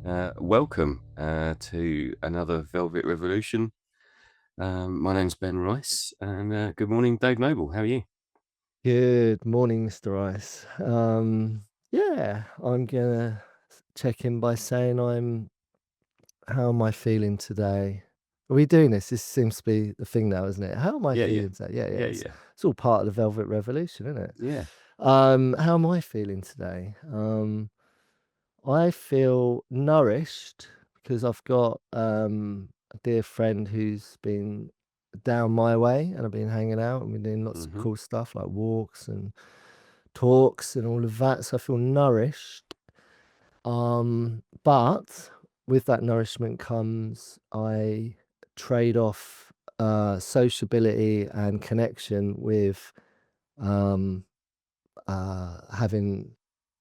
Welcome to another Velvet Revolution. My name's Ben Rice, and good morning, Dave Noble. How are you? Good morning, Mr. Rice. Yeah, I'm gonna check in by saying how am I feeling today? Are we doing this? This seems to be the thing now, isn't it? How am I Yeah, yeah, feeling today? Yeah, yeah, yeah, it's yeah, it's all part of the Velvet Revolution, isn't it? yeah. How am I feeling today? I feel nourished because I've got a dear friend who's been down my way and I've been hanging out and we're doing lots of Hmm. cool stuff like walks and talks and all of that. So I feel nourished. But with that nourishment comes I trade off sociability and connection with um having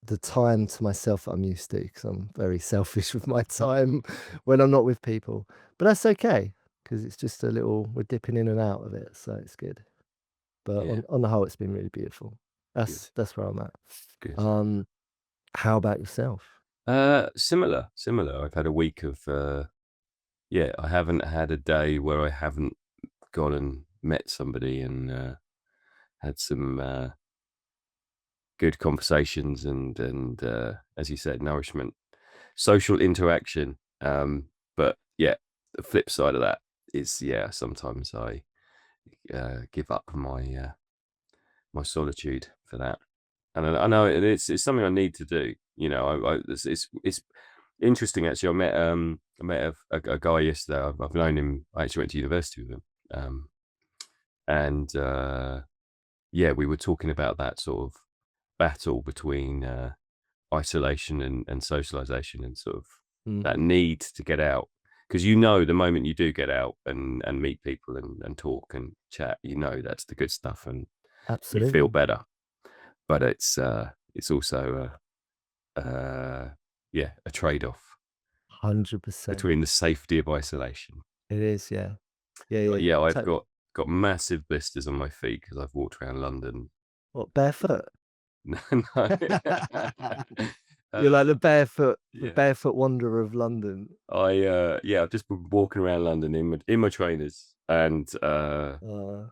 the time to myself that I'm used to because I'm very selfish with my time when I'm not with people. But that's okay because it's just a little, we're dipping in and out of it, so it's good. But Yeah, on the whole, it's been really beautiful. good, That's where I'm at. good. Um, how about yourself? Similar. I've had a week of yeah. I haven't had a day where I haven't gone and met somebody and had some good conversations and as you said, nourishment, social interaction. But yeah, the flip side of that is yeah. Sometimes I give up my solitude for that. And I know it's something I need to do. You know, it's interesting actually. I met a guy yesterday. I've known him. I actually went to university with him, and yeah, we were talking about that sort of battle between isolation and socialization, and sort of that Mm, need to get out. Because the moment you do get out and meet people and talk and chat, that's the good stuff, and you feel absolutely. better. But it's also yeah, a trade-off 100%. between the safety of isolation. It is, yeah. Yeah, yeah. Yeah, I've got massive blisters on my feet because I've walked around London. What, barefoot? No, no. You're like uh, the yeah, barefoot wanderer of London. yeah, I've just been walking around London in my trainers, and Uh,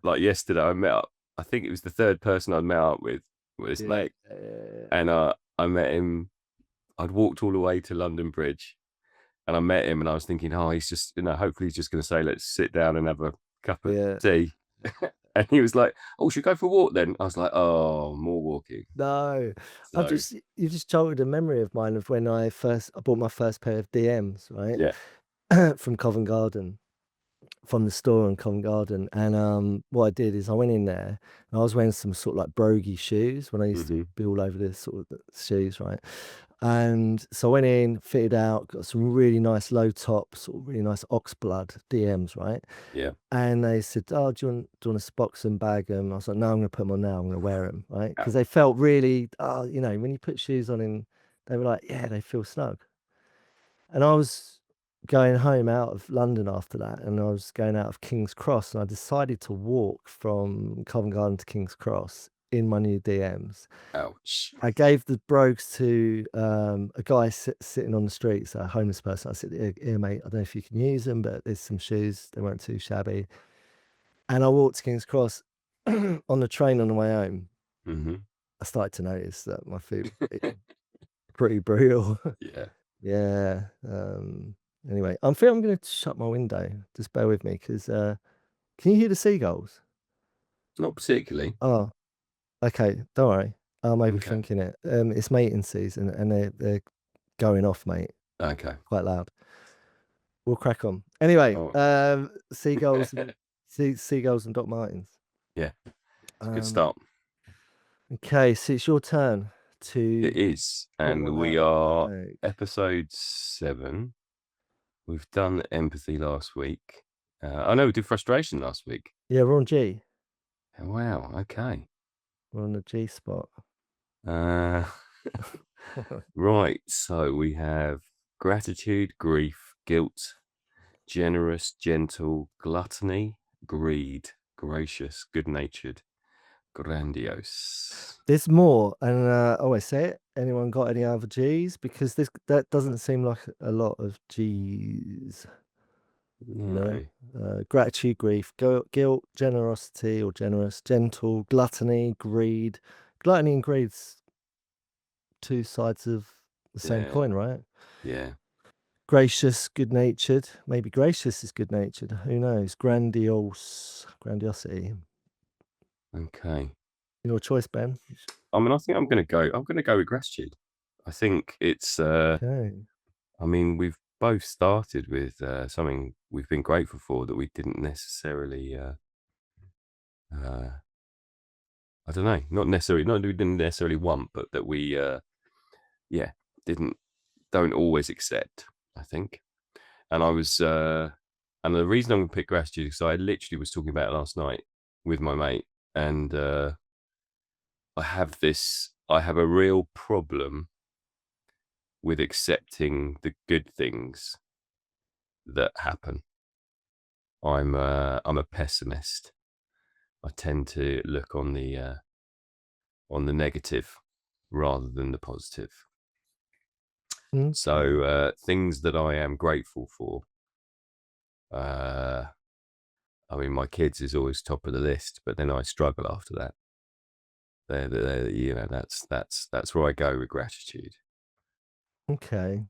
like yesterday, I met up. I think it was the third person I'd met up with this yeah, mate, yeah, and I met him. I'd walked all the way to London Bridge, and I met him, and I was thinking, oh, he's just, hopefully he's just going to say, let's sit down and have a cup of yeah. tea. And he was like, oh, should we go for a walk then? I was like, oh, more walking. No, So you just jolted a memory of mine of when I bought my first pair of DMs, right? yeah. From Covent Garden, from the store in Covent Garden. And what I did is I went in there and I was wearing some sort of like brogy shoes when I used to Hmm. be all over this sort of shoes, right? And so I went in, fitted out, got some really nice low top, sort of really nice oxblood DMs, right? Yeah. And they said, "Oh, do you want to box and bag them?" I was like, "No, I'm going to put them on now. I'm going to wear them, right?" Because they Ouch. felt really, when you put shoes on, and they were like, "Yeah, they feel snug." And I was going home out of London after that, and I was going out of King's Cross, and I decided to walk from Covent Garden to King's Cross in my new DMs. Ouch. I gave the brogues to a guy sitting on the street, so a homeless person. I said, "Here, mate, I don't know if you can use them, but there's some shoes. They weren't too shabby." And I walked to King's Cross on the train on the way home. Hmm. I started to notice that my feet were pretty brutal. Yeah. Yeah. Anyway, I think I'm going to shut my window. Just bear with me because can you hear the seagulls? Not particularly. Oh, okay. Don't worry. I'm Okay. overthinking it. It's mating season and they're going off, mate. Okay. Quite loud. We'll crack on. Anyway, Oh. seagulls and seagulls and Doc Martens. Yeah. It's a good Um, start. okay, so it's your turn It to is. pull And we out the are bag. episode 7. We've done empathy last week. I know we did frustration last week. Yeah, we're on G. Oh, wow. Okay. We're on the G spot. Uh, right. So we have gratitude, grief, guilt, generous, gentle, gluttony, greed, gracious, good natured, Grandiose. There's more, and I always say it. Anyone got any other G's? Because that doesn't seem like a lot of G's. You know, No. gratitude, grief, guilt, generosity or generous, gentle, gluttony, greed. Gluttony and greed's two sides of the same Yeah. coin, right? Yeah. Gracious, good natured. Maybe gracious is good natured. Who knows? Grandiose, grandiosity. Okay. Your choice, Ben. I mean, I think I'm gonna go with gratitude. I think it's, Okay. I mean, we've both started with, something we've been grateful for that we didn't necessarily, uh, I don't know, not that we didn't necessarily want, but that we, yeah, didn't don't always accept, I think. And I was, and the reason I'm gonna pick gratitude is I literally was talking about it last night with my mate, and, I have a real problem with accepting the good things that happen. I'm a pessimist. I tend to look on the negative rather than the positive. Okay. So things that I am grateful for. Uh, I mean, my kids is always top of the list, but then I struggle after that. You know, that's where I go with gratitude. Okay.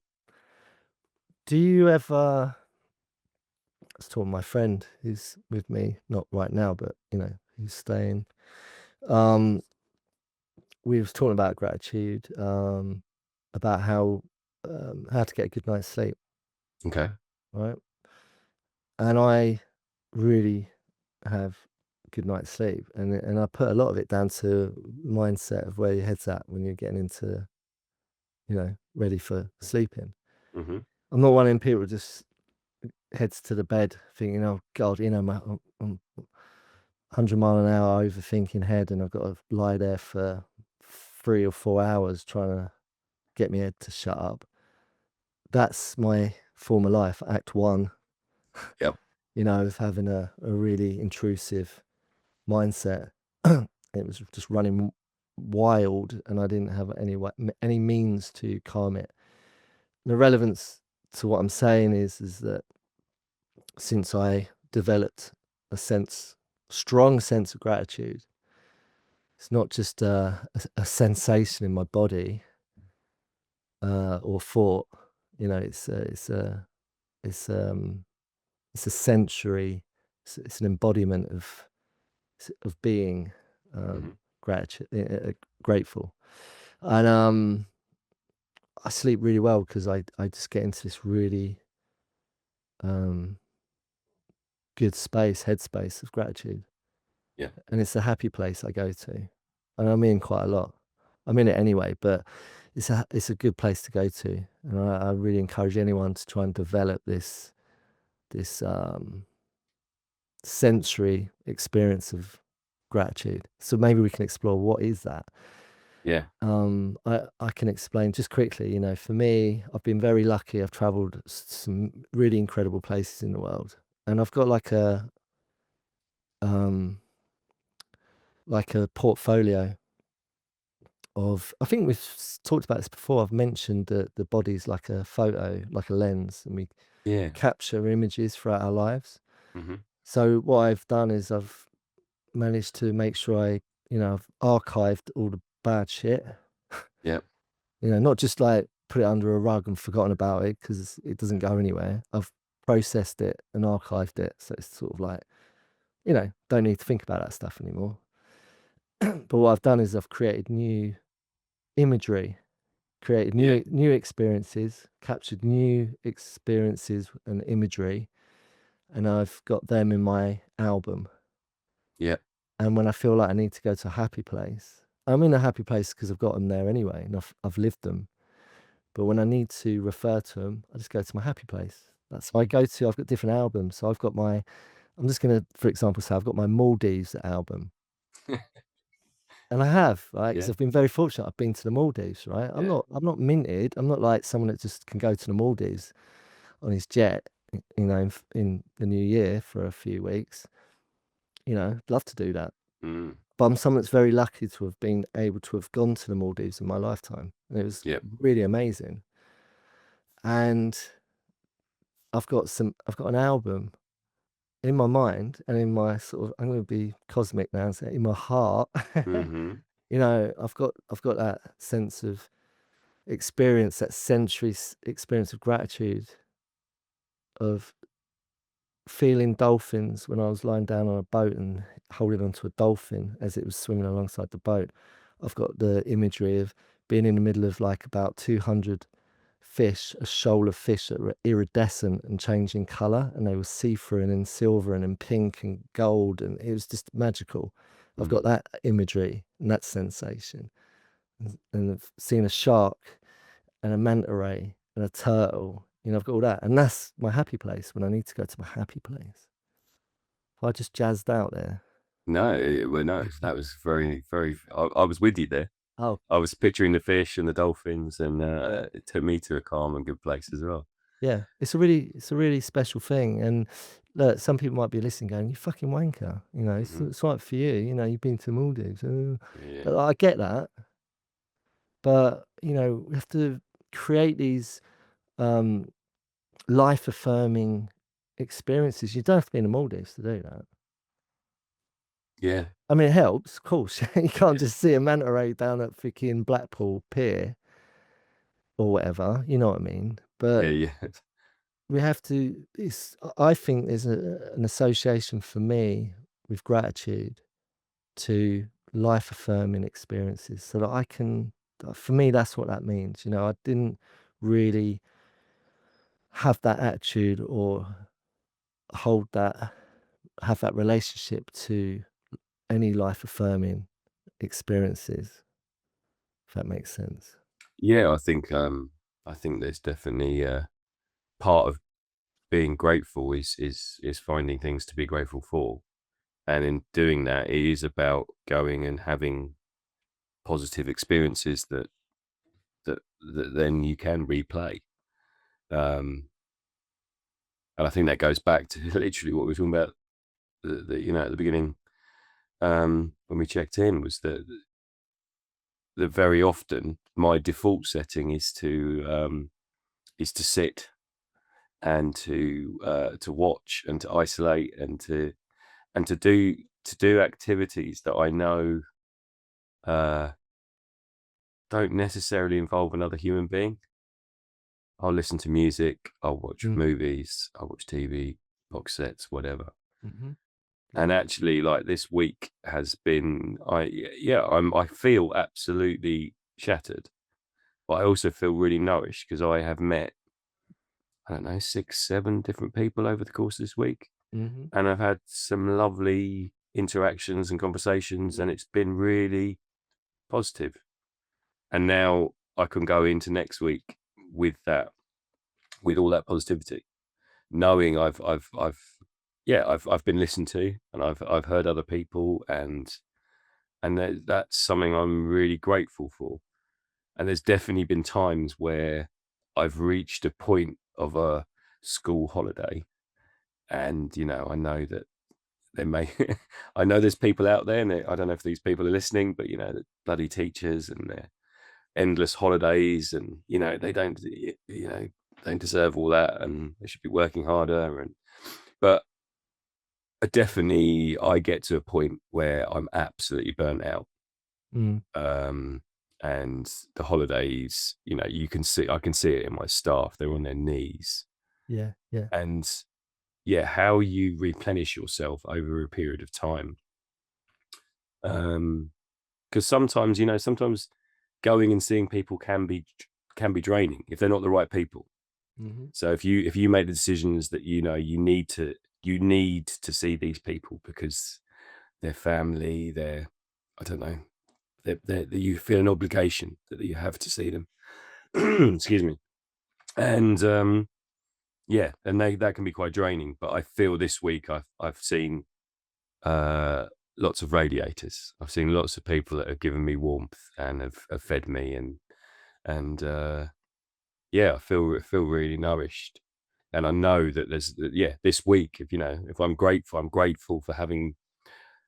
Do you ever I was talking to my friend who's with me, not right now, but he's staying. Um, we was talking about gratitude, about how to get a good night's sleep, Okay. right? And I really have a good night's sleep, and I put a lot of it down to mindset of where your head's at when you're getting into, ready for sleeping. Hmm. I'm not one of them people who just heads to the bed thinking, "Oh God, I'm 100 mile an hour overthinking head, and I've got to lie there for 3 or 4 hours trying to get my head to shut up." That's my former life, Act One, Yep. of having a really intrusive mindset. It was just running wild, and I didn't have any means to calm it. The relevance to what I'm saying is that since I developed a strong sense of gratitude, it's not just a sensation in my body or thought. It's it's a sensory. It's an embodiment of being Hmm. gratitude, grateful, and I sleep really well because I just get into this really um, good headspace of gratitude, Yeah. and it's a happy place I go to, and I'm in quite a lot. I'm in it anyway, but it's a good place to go to, and I really encourage anyone to try and develop this sensory experience of gratitude. So maybe we can explore what is that. Yeah. I can explain just quickly. For me, I've been very lucky. I've traveled some really incredible places in the world, and I've got um, like a portfolio of. I think we've talked about this before. I've mentioned that the body's like a photo, like a lens, and we Yeah. capture images throughout our lives. Hmm. So what I've done is I've managed to make sure I've archived all the bad shit. Yep. Not just like put it under a rug and forgotten about it because it doesn't go anywhere. I've processed it and archived it. So it's sort of like, don't need to think about that stuff anymore. But what I've done is I've created new imagery, created Yeah. new experiences, captured new experiences and imagery, and I've got them in my album. Yep. And when I feel like I need to go to a happy place, I'm in a happy place because I've got them there anyway, and I've lived them. But when I need to refer to them, I just go to my happy place. That's what I go to. I've got different albums. So I'm just going to, for example, say I've got my Maldives album. And I have, right? Because Yeah. I've been very fortunate. I've been to the Maldives, right? I'm Yeah. not, I'm not minted. I'm not like someone that just can go to the Maldives on his jet, in the new year for a few weeks. I'd love to do that. Mm. but I'm someone that's very lucky to have been able to have gone to the Maldives in my lifetime. And it was Yep. really amazing. And I've got an album in my mind and in my sort of, I'm going to be cosmic now, so in my heart, Mhm. I've got that sense of experience, that sensory experience of gratitude, of feeling dolphins when I was lying down on a boat and holding onto a dolphin as it was swimming alongside the boat. I've got the imagery of being in the middle of like about 200 fish, a shoal of fish that were iridescent and changing color, and they were see-through and in silver and in pink and gold, and it was just magical. I've got Mm. that imagery and that sensation, and I've seen a shark and a manta ray and a turtle. I've got all that, and that's my happy place when I need to go to my happy place. I just jazzed out there. No, well, no, that was very, very. I was with you there. Oh, I was picturing the fish and the dolphins, and it took me to a calm and good place as well. yeah, it's a really special thing. And look, some people might be listening, going, "You fucking wanker," Hmm. it's right for you. You've been to Maldives. Yeah, But I get that, but we have to create these um, life affirming experiences. You don't have to be in the Maldives to do that. yeah, I mean, it helps, of course. You can't just see a manta ray down at freaking Blackpool Pier or whatever. You know what I mean? yeah, But yeah, we have to. I think there's an association for me with gratitude to life affirming experiences, so that I can. For me, that's what that means. I didn't really have that attitude or hold that have that relationship to any life affirming experiences. If that makes sense. yeah. I think there's definitely part of being grateful is finding things to be grateful for, and in doing that, it is about going and having positive experiences that then you can replay. Um, and I think that goes back to literally what we were talking about at the beginning, when we checked in, was that very often my default setting is to sit and to watch and to isolate and to do activities that I know uh, don't necessarily involve another human being. I'll listen to music, I'll watch Mm. movies, I'll watch TV, box sets, whatever. Hmm. And Yeah. actually, like this week has been, I feel absolutely shattered, but I also feel really nourished because I have met, I don't know, 6, 7 different people over the course of this week, Hmm. and I've had some lovely interactions and conversations, and it's been really positive. And now I can go into next week with that, with all that positivity, knowing I've been listened to, and I've heard other people, and that's something I'm really grateful for. And there's definitely been times where I've reached a point of a school holiday, and I know that there may, I know there's people out there, and I don't know if these people are listening, but the bloody teachers and their endless holidays, and they don't, don't deserve all that, and they should be working harder, but definitely I get to a point where I'm absolutely burnt out. Mm. um and the holidays, I can see it in my staff. They're on their knees. Yeah. Yeah. And yeah, how you replenish yourself over a period of time, because sometimes going and seeing people can be draining if they're not the right people. Hmm. So if you make the decisions that you need to see these people because their family, their, I don't know, you feel an obligation that you have to see them. Excuse me. And yeah, and that can be quite draining. But I feel this week I've seen uh, lots of radiators. I've seen lots of people that have given me warmth and have fed me, and yeah, I feel really nourished. And I know that this week, if I'm grateful for having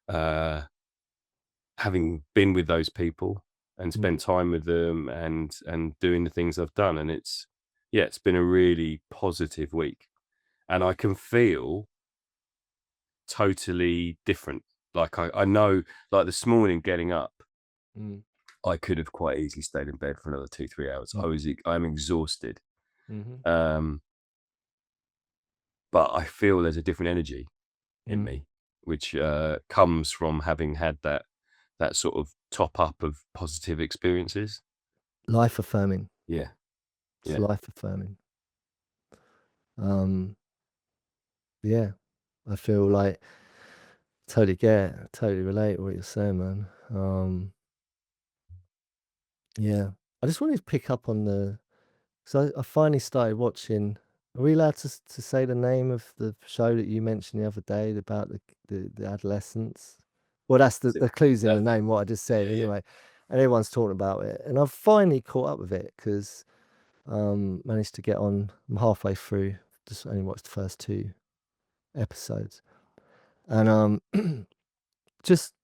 uh, having been with those people and mm, spent time with them and doing the things I've done, and it's been a really positive week, and I can feel totally different. Like I know, like this morning getting up, mm, I could have quite easily stayed in bed for another 2, 3 hours. mm, I'm exhausted, mhm, um, but I feel there's a different energy in mm. me, which comes from having had that sort of top up of positive experiences. Life affirming. Yeah, It's yeah. life affirming. Um, yeah, I feel like totally get, totally relate what you're saying, man. Yeah, I just wanted to pick up on the. So I finally started watching. Are we allowed to say the name of the show that you mentioned the other day about the adolescents? Well, that's So the clues in the that name. What I just said, yeah, yeah. anyway. And everyone's talking about it, and I've finally caught up with it because managed to get on. I'm halfway through. Just only watched the first 2 episodes, and just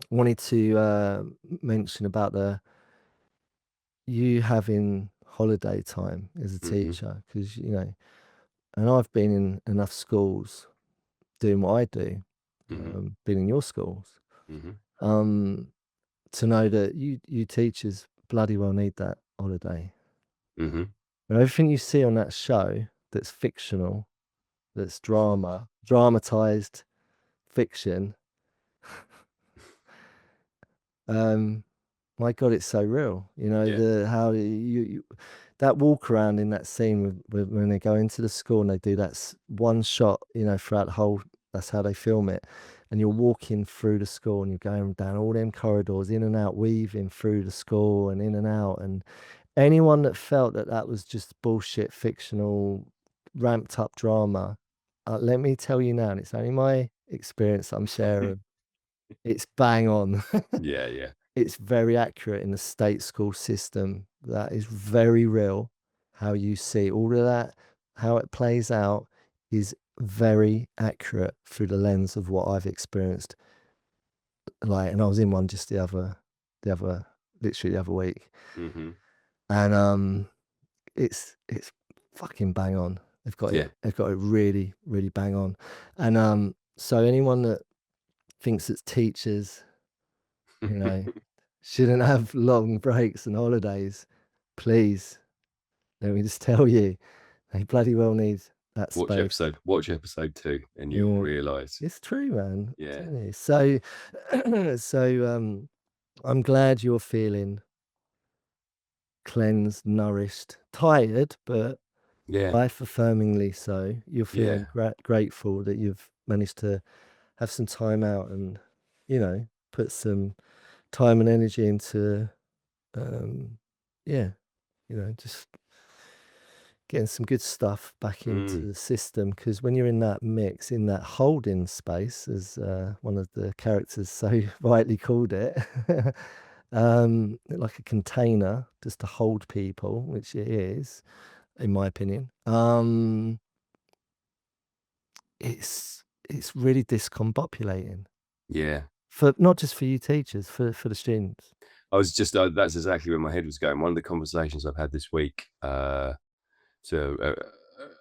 wanted to mention about the you having holiday time as a Mhm, teacher because and I've been in enough schools doing what I do, mhm, been in your schools, mhm, um, to know that you teachers bloody well need that holiday. mhm. And everything you see on that show that's fictional, that's dramatized fiction, um, my God, it's so real. Yeah. The how you that walk around in that scene with when they go into the school and they do that one shot, throughout the whole. That's how they film it, and you're walking through the school and you're going down all them corridors, in and out, weaving through the school and in and out. And anyone that felt that that was just bullshit, fictional, ramped up drama, let me tell you now, and it's only my experience I'm sharing. It's bang on. Yeah, yeah. It's very accurate in the state school system. That is very real. How you see all of that, how it plays out is very accurate through the lens of what I've experienced. Like, and I was in one just the other, literally the other week, Mhm. and it's fucking bang on. They've got Yeah. it. They've got it really, really bang on. And so anyone that thinks it's teachers, you know, shouldn't have long breaks and holidays, please, let me just tell you, they bloody well need that space. Watch episode 2 and you'll Yeah, realise. it's true, man. I'm Yeah. telling you. So, I'm glad you're feeling cleansed, nourished, tired, but Yeah. life affirmingly so. You're feeling Yeah. grateful that you've managed to have some time out and, put some time and energy into, um, yeah, just getting some good stuff back into Mm. the system. Because when you're in that mix, in that holding space, as one of the characters so rightly called it, like a container just to hold people, which it is, in my opinion. It's really discombobulating Yeah. for not just for you teachers, for the students. I was just that's exactly where my head was going. One of the conversations I've had this week, so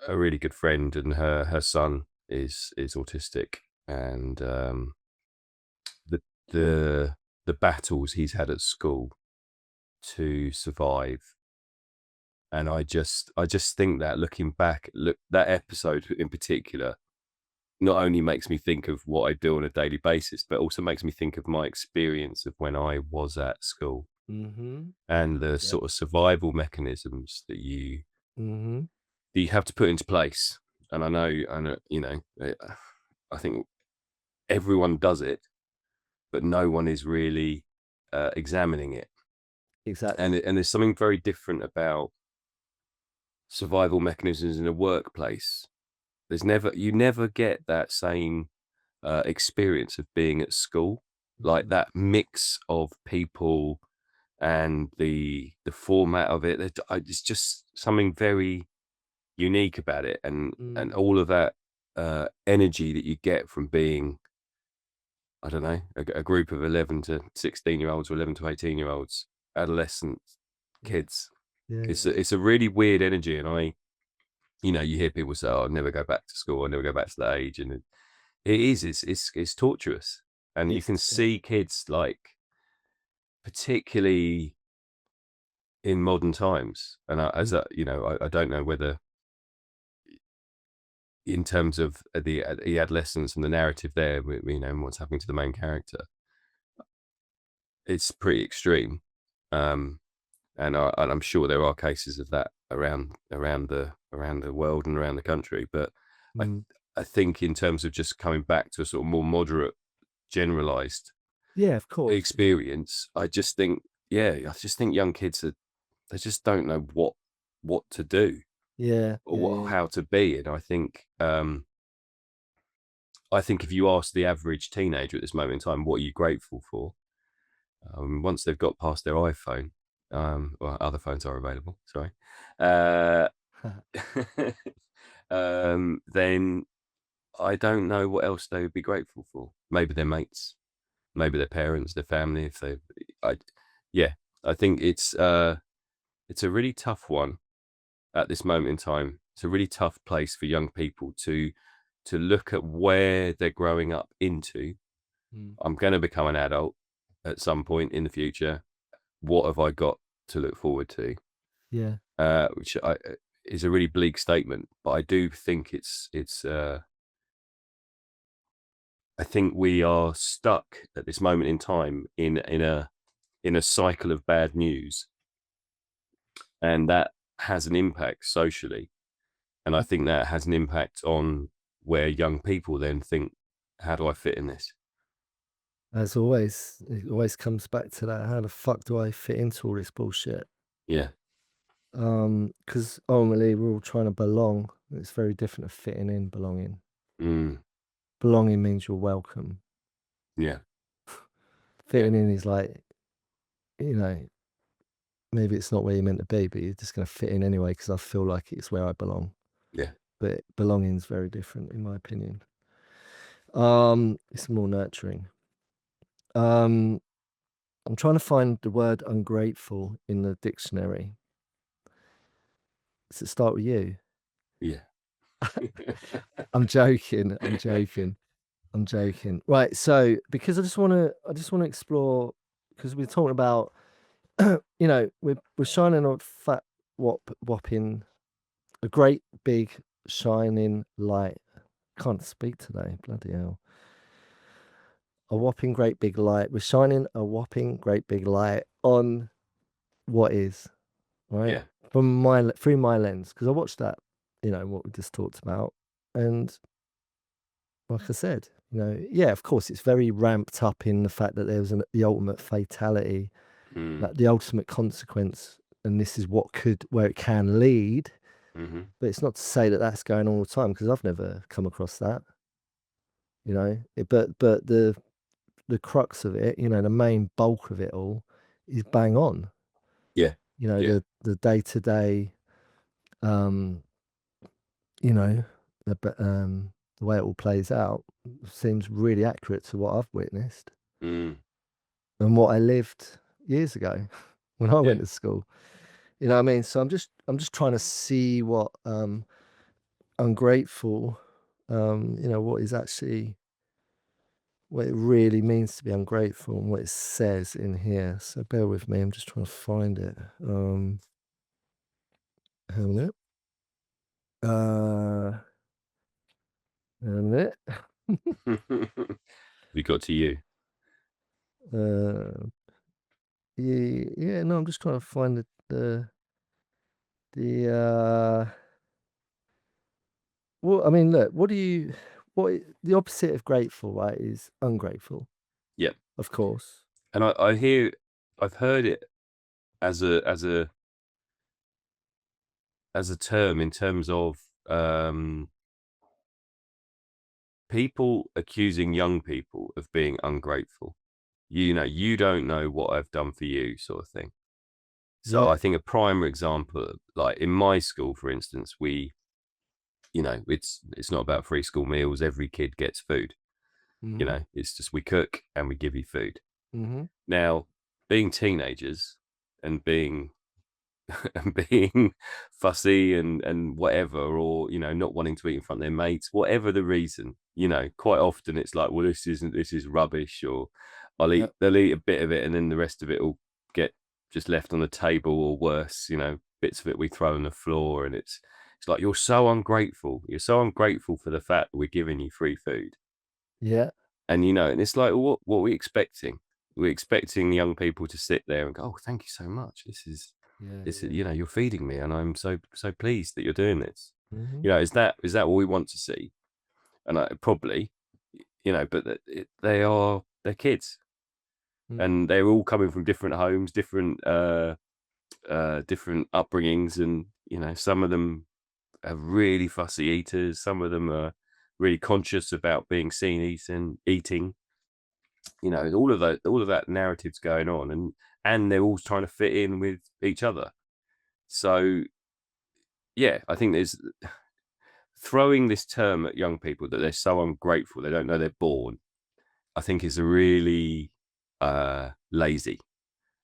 a really good friend and her son is autistic, and the the the battles he's had at school to survive. And I just think that looking back, look, that episode in particular not only makes me think of what I do on a daily basis, but also makes me think of my experience of when I was at school Mm-hmm. and the Yep. sort of survival mechanisms Mm-hmm. that you have to put into place. And I know, I think everyone does it, but no one is really examining it. Exactly. And there's something very different about survival mechanisms in a workplace. You never get that same experience of being at school, like Mm-hmm. that mix of people and the format of it. It's just something very unique about it, and Mm. all of that energy that you get from being I don't know, a group of 11 to 16-year-olds or 11 to 18-year-olds, adolescent kids. Yeah. It's a really weird energy, and you hear people say, "Oh, I'll never go back to school. I'll never go back to that age," and it is. It's torturous, and you It's can see kids like particularly in modern times. And mm, I don't know whether in terms of the adolescence and the narrative there, and what's happening to the main character, it's pretty extreme. Um, and I'm sure there are cases of that around the world and around the country. But I mm. I think in terms of just coming back to a sort of more moderate, generalized Yeah, of course. experience, I just think young kids they just don't know what to do Yeah, or yeah, yeah. how to be. And I think if you ask the average teenager at this moment in time, what are you grateful for? Once they've got past their iPhone, well, other phones are available. Sorry. Uh, then I don't know what else they would be grateful for. Maybe their mates, maybe their parents, their family. I, yeah, I think it's a really tough one at this moment in time. It's a really tough place for young people to look at where they're growing up into. Mm. I'm going to become an adult at some point in the future. What have I got to look forward to? Yeah. Which is a really bleak statement, but I do think I think we are stuck at this moment in time in a cycle of bad news, and that has an impact socially. And I think that has an impact on where young people then think, how do I fit in this? As always, it always comes back to that. How the fuck do I fit into all this bullshit? Yeah. Because ultimately we're all trying to belong. It's very different to fitting in, belonging. Mm, Belonging means you're welcome. yeah. Yeah. Fitting in is like, you know, maybe it's not where you're meant to be, but you're just going to fit in anyway because I feel like it's where I belong. Yeah. But belonging is very different, in my opinion. It's more nurturing. Um, I'm trying to find the word ungrateful in the dictionary. Does it start with you? Yeah. I'm joking. I'm joking. I'm joking. Right. So because I just want to explore because we're talking about, we're shining a fat whopping, a great big shining light. Can't speak today. Bloody hell. A whopping great big light. We're shining a whopping great big light on what is, right? Yeah. Through my lens. Because I watched that, what we just talked about. And like I said, yeah, of course, it's very ramped up in the fact that there was the ultimate fatality, Mm, like the ultimate consequence, and this is where it can lead. hmm. But it's not to say that that's going on all the time because I've never come across that, But the crux of it, the main bulk of it all, is bang on. Yeah. Yeah. The day to day, um, you know, the way it all plays out seems really accurate to what I've witnessed Mm, and what I lived years ago when I yeah. went to school. You know what I mean? So I'm just trying to see what ungrateful, what is actually what it really means to be ungrateful and what it says in here. So bear with me. I'm just trying to find it. Hang on a minute. Hang on a minute. We got to you. Uh, yeah, yeah. No, I'm just trying to find the. Well, I mean, look. The opposite of grateful, right? Is ungrateful, Yeah. of course. And I've heard it as a term in terms of um, people accusing young people of being ungrateful. You don't know what I've done for you, sort of thing. So Yeah, I think a prime example, like in my school, for instance, it's not about free school meals. Every kid gets food. You Mhm. know, it's just we cook and we give you food. Mhm. Now, being teenagers and being and being fussy and whatever, or not wanting to eat in front of their mates, whatever the reason, quite often it's like, well, this is rubbish, or Yep. they'll eat a bit of it and then the rest of it will get just left on the table, or worse, bits of it we throw on the floor, and it's like, you're so ungrateful. You're so ungrateful for the fact that we're giving you free food. Yeah. And it's like, well, what are we expecting? We're expecting young people to sit there and go, "Oh, thank you so much. Yeah, this is, yeah. you're feeding me, and I'm so pleased that you're doing this." Mhm. Is that what we want to see? And I probably, but they're kids, Mm. and they're all coming from different homes, different upbringings, and some of them are really fussy eaters. Some of them are really conscious about being seen eating. All of that narrative's going on, and they're all trying to fit in with each other. So yeah, I think there's throwing this term at young people that they're so ungrateful they don't know they're born. I think is a really lazy.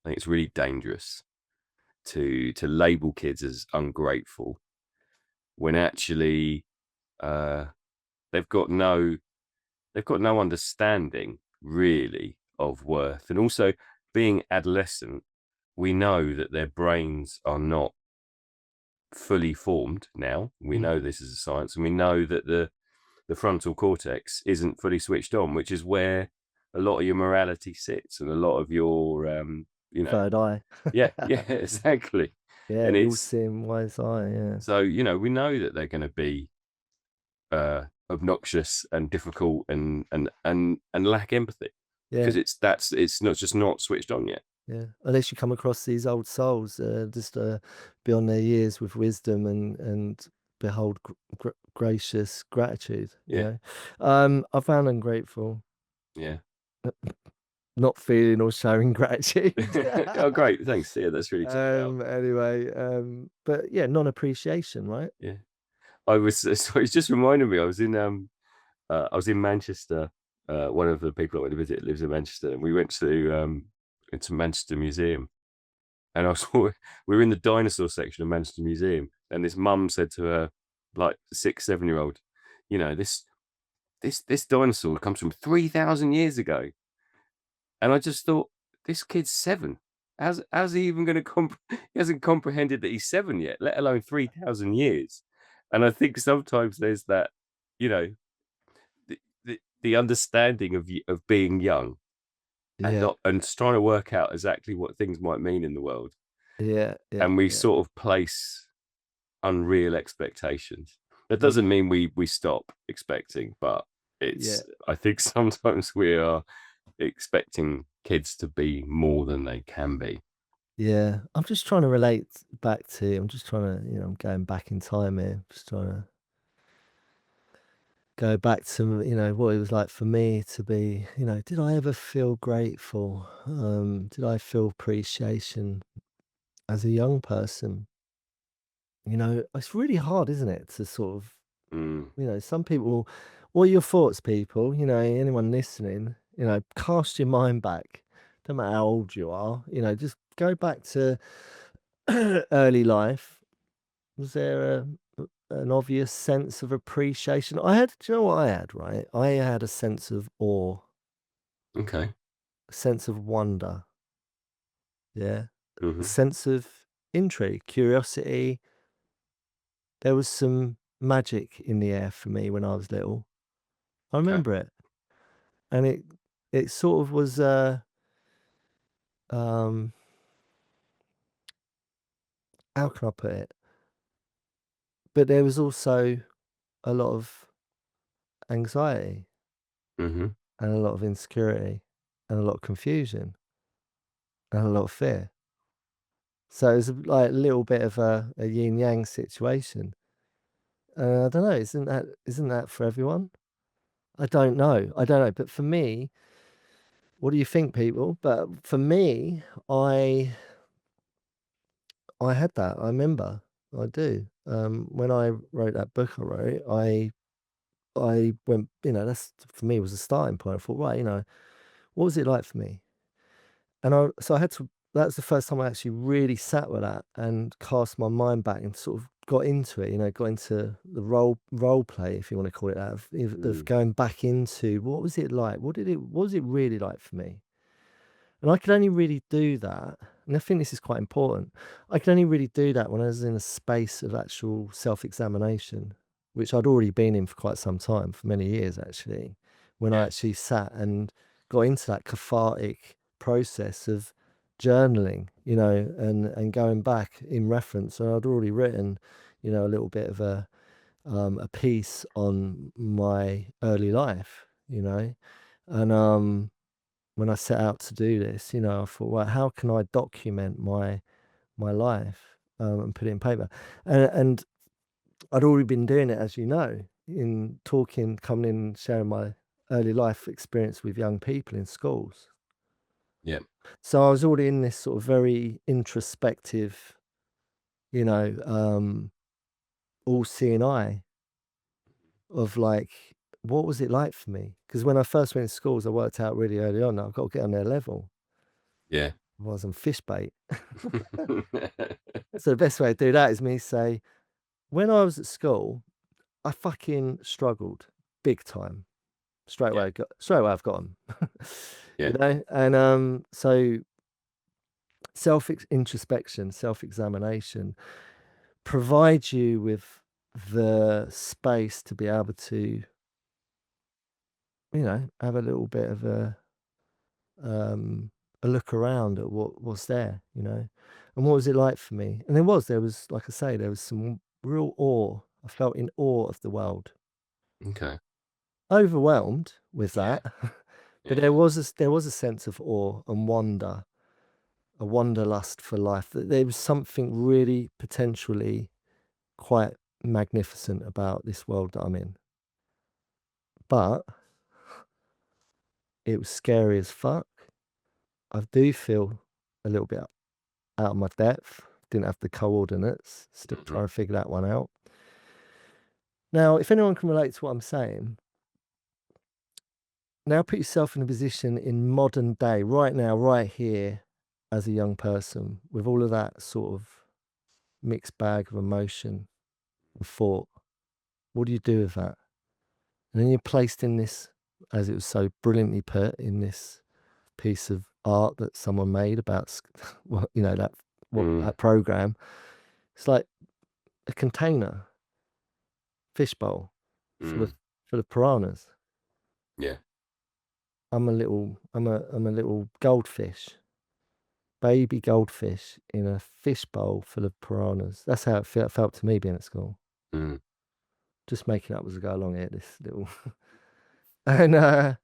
I think it's really dangerous to label kids as ungrateful when actually uh, they've got no they've got no understanding really of worth. And also, being adolescent, we know that their brains are not fully formed now. We know Mhm. this is a science, and we know that the frontal cortex isn't fully switched on, which is where a lot of your morality sits, and a lot of your you know Third eye. yeah, yeah, exactly. Yeah, And we all it's see him wise eye, yeah. so, we know that they're going to be obnoxious and difficult, and lack empathy, Yeah, because it's not just not switched on yet. yeah. Unless you come across these old souls, just, beyond their years with wisdom and behold gracious gratitude, you Yeah, know? I found ungrateful, yeah. not feeling or showing gratitude. Oh, great, thanks. Yeah, that's really took it out. Anyway, but yeah, non-appreciation, right? Yeah, I was so it's just reminded me. I was in Manchester. One of the people I went to visit lives in Manchester, and we went into Manchester Museum, and we were in the dinosaur section of Manchester Museum, and this mum said to her, like, 6, 7 year old, this dinosaur comes from 3,000 years ago. And I just thought, this kid's 7. How's he even going to he hasn't comprehended that he's 7 yet, let alone 3,000 years. And I think sometimes there's that, you know, the understanding of being young, and Yeah, not and trying to work out exactly what things might mean in the world, yeah, yeah, and we yeah. sort of place unreal expectations. That Mm, doesn't mean we stop expecting, but yeah. it's I think sometimes we are expecting kids to be more than they can be. Yeah, I'm just trying to relate back to. I'm just trying to, I'm going back in time here. Just trying to go back to, what it was like for me to be, did I ever feel grateful? Did I feel appreciation as a young person? It's really hard, isn't it, to sort of, Mm, some people, what are your thoughts, people? Anyone listening, cast your mind back. Don't matter how old you are, just go back to early life. Was there an obvious sense of appreciation? Do you know what I had, right? I had a sense of awe, okay. a sense of wonder, yeah, a Mhm. sense of intrigue, curiosity. There was some magic in the air for me when I was little. I Okay. remember it, and it sort of was. Um, how can I put it? But there was also a lot of anxiety Mhm. and a lot of insecurity and a lot of confusion and a lot of fear. So it's like a little bit of a yin yang situation. I don't know. Isn't that for everyone? I don't know. I don't know. But for me, what do you think, people? But for me, I had that. I remember. I do. When I wrote that book, I wrote. I went, that's for me was a starting point. I thought, right, what was it like for me? And I had to. That was the first time I actually really sat with that and cast my mind back and sort of got into it. Got into the role play, if you want to call it that, of Mm. going back into what was it like? What was it really like for me? And I could only really do that, and I think this is quite important. I could only really do that when I was in a space of actual self-examination, which I'd already been in for quite some time, for many years actually, when I Yeah. actually sat and got into that cathartic process of journaling, and going back in reference. And I'd already written, a little bit of a piece on my early life, and when I set out to do this, I thought, well, how can I document my life, and put it in paper? And I'd already been doing it, as you know, in talking, coming in, sharing my early life experience with young people in schools. Yeah. So I was already in this sort of very introspective, you know, all seeing eye of like, what was it like for me? Because when I first went to schools, I worked out really early on that I've got to get on their level. Yeah. I was on fish bait. So the best way to do that is me say, when I was at school, I fucking struggled big time. Yeah. Straight away I've got 'em. Yeah. And so introspection, self-examination provides you with the space to be able to, have a little bit of um a look around at what was there, and what was it like for me? And there was, like I say, there was some real awe. I felt in awe of the world. Okay. Overwhelmed with Yeah. that, but Yeah. there was a sense of awe and wonder, a wanderlust for life. That there was something really potentially quite magnificent about this world that I'm in. But it was scary as fuck. I do feel a little bit out of my depth. Didn't have the coordinates. Still Mhm. trying to figure that one out. Now, if anyone can relate to what I'm saying, now put yourself in a position in modern day, right now, right here, as a young person, with all of that sort of mixed bag of emotion and thought. What do you do with that? And then you're placed in this, as it was so brilliantly put, in this piece of art that someone made about, well, Mm. that program. It's like a container, fishbowl, full Mm. of full of piranhas. Yeah. I'm a little goldfish, baby goldfish in a fishbowl full of piranhas. That's how it felt to me being at school. Mm. Just making up as I go along here, this little and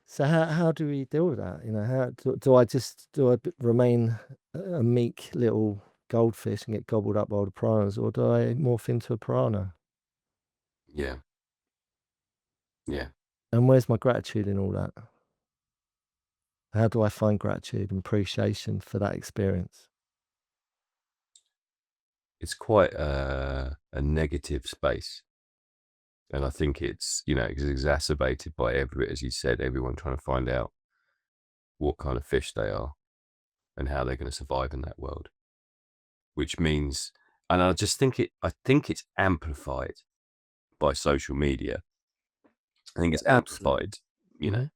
so how do we deal with that? How do I remain a meek little goldfish and get gobbled up by the piranhas, or do I morph into a piranha? Yeah. Yeah. And where's my gratitude in all that? How do I find gratitude and appreciation for that experience? It's quite a negative space. And I think it's exacerbated by as you said, everyone trying to find out what kind of fish they are and how they're going to survive in that world. Which means, and I think it's amplified by social media. I think Yeah, it's absolutely. amplified, you know,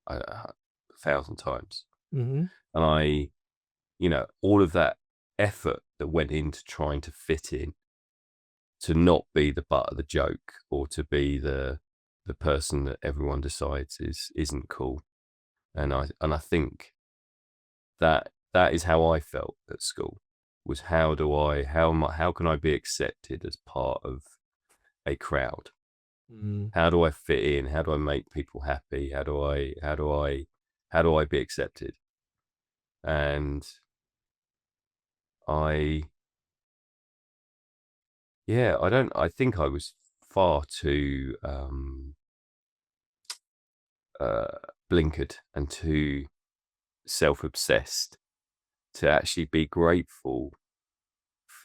Mhm. a thousand times. Mhm. And all of that effort that went into trying to fit in, to not be the butt of the joke or to be the person that everyone decides isn't cool. And I think that is how I felt at school, was how can I be accepted as part of a crowd? Mm. How do I fit in? How do I make people happy? How do I be accepted? And I yeah, I think I was far too uh blinkered and too self-obsessed to actually be grateful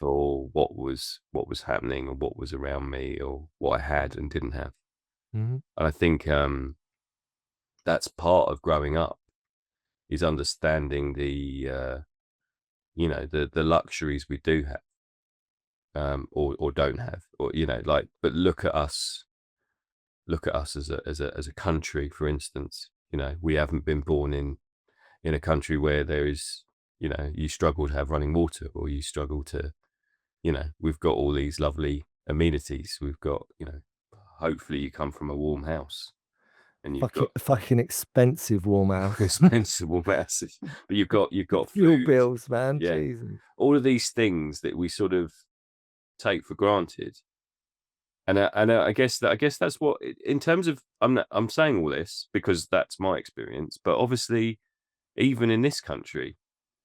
for what was happening or what was around me or what I had and didn't have. Mhm. And I think that's part of growing up is understanding the luxuries we do have, or don't have, or like. But look at us as a country, for instance. We haven't been born in a country where there is, you struggle to have running water, or you struggle to, we've got all these lovely amenities. We've got, hopefully you come from a warm house and you've got Fucking expensive warm house. expensive warm houses, but you've got Fuel food. bills, man, Yeah. Jesus. All of these things that we sort of take for granted. And I guess that's what, in terms of, I'm saying all this because that's my experience, but obviously even in this country,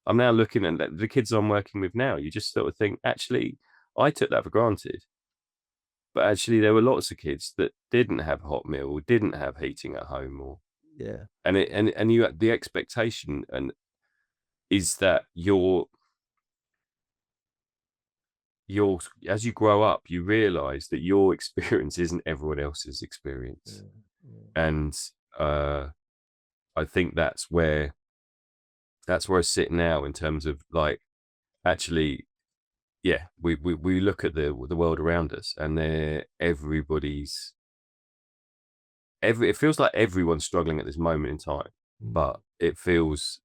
I'm now looking at the kids I'm working with now. You just sort of think, actually, I took that for granted, but actually there were lots of kids that didn't have hot meal, or didn't have heating at home, or Yeah, and you, the expectation and is that your as you grow up, you realize that your experience isn't everyone else's experience. yeah, yeah, And uh I think that's where I sit now, in terms of, like, actually, yeah, we look at the world around us, and it feels like everyone's struggling at this moment in time. mm, But it feels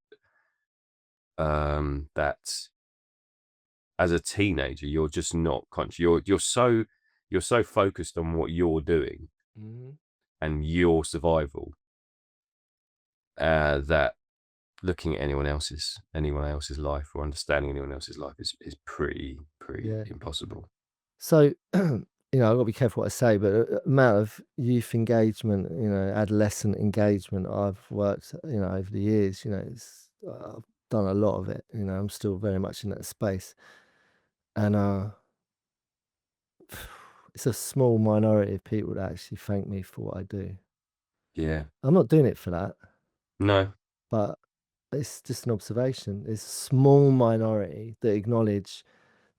that as a teenager, you're just not conscious. You're so focused on what you're doing mhm, and your survival, that looking at anyone else's life, or understanding anyone else's life, is pretty yeah. impossible. So, I've got to be careful what I say, but amount of youth engagement, adolescent engagement I've worked, over the years, I've done a lot of it. I'm still very much in that space, and it's a small minority of people that actually thank me for what I do. Yeah. I'm not doing it for that, No. but it's just an observation. There's a small minority that acknowledge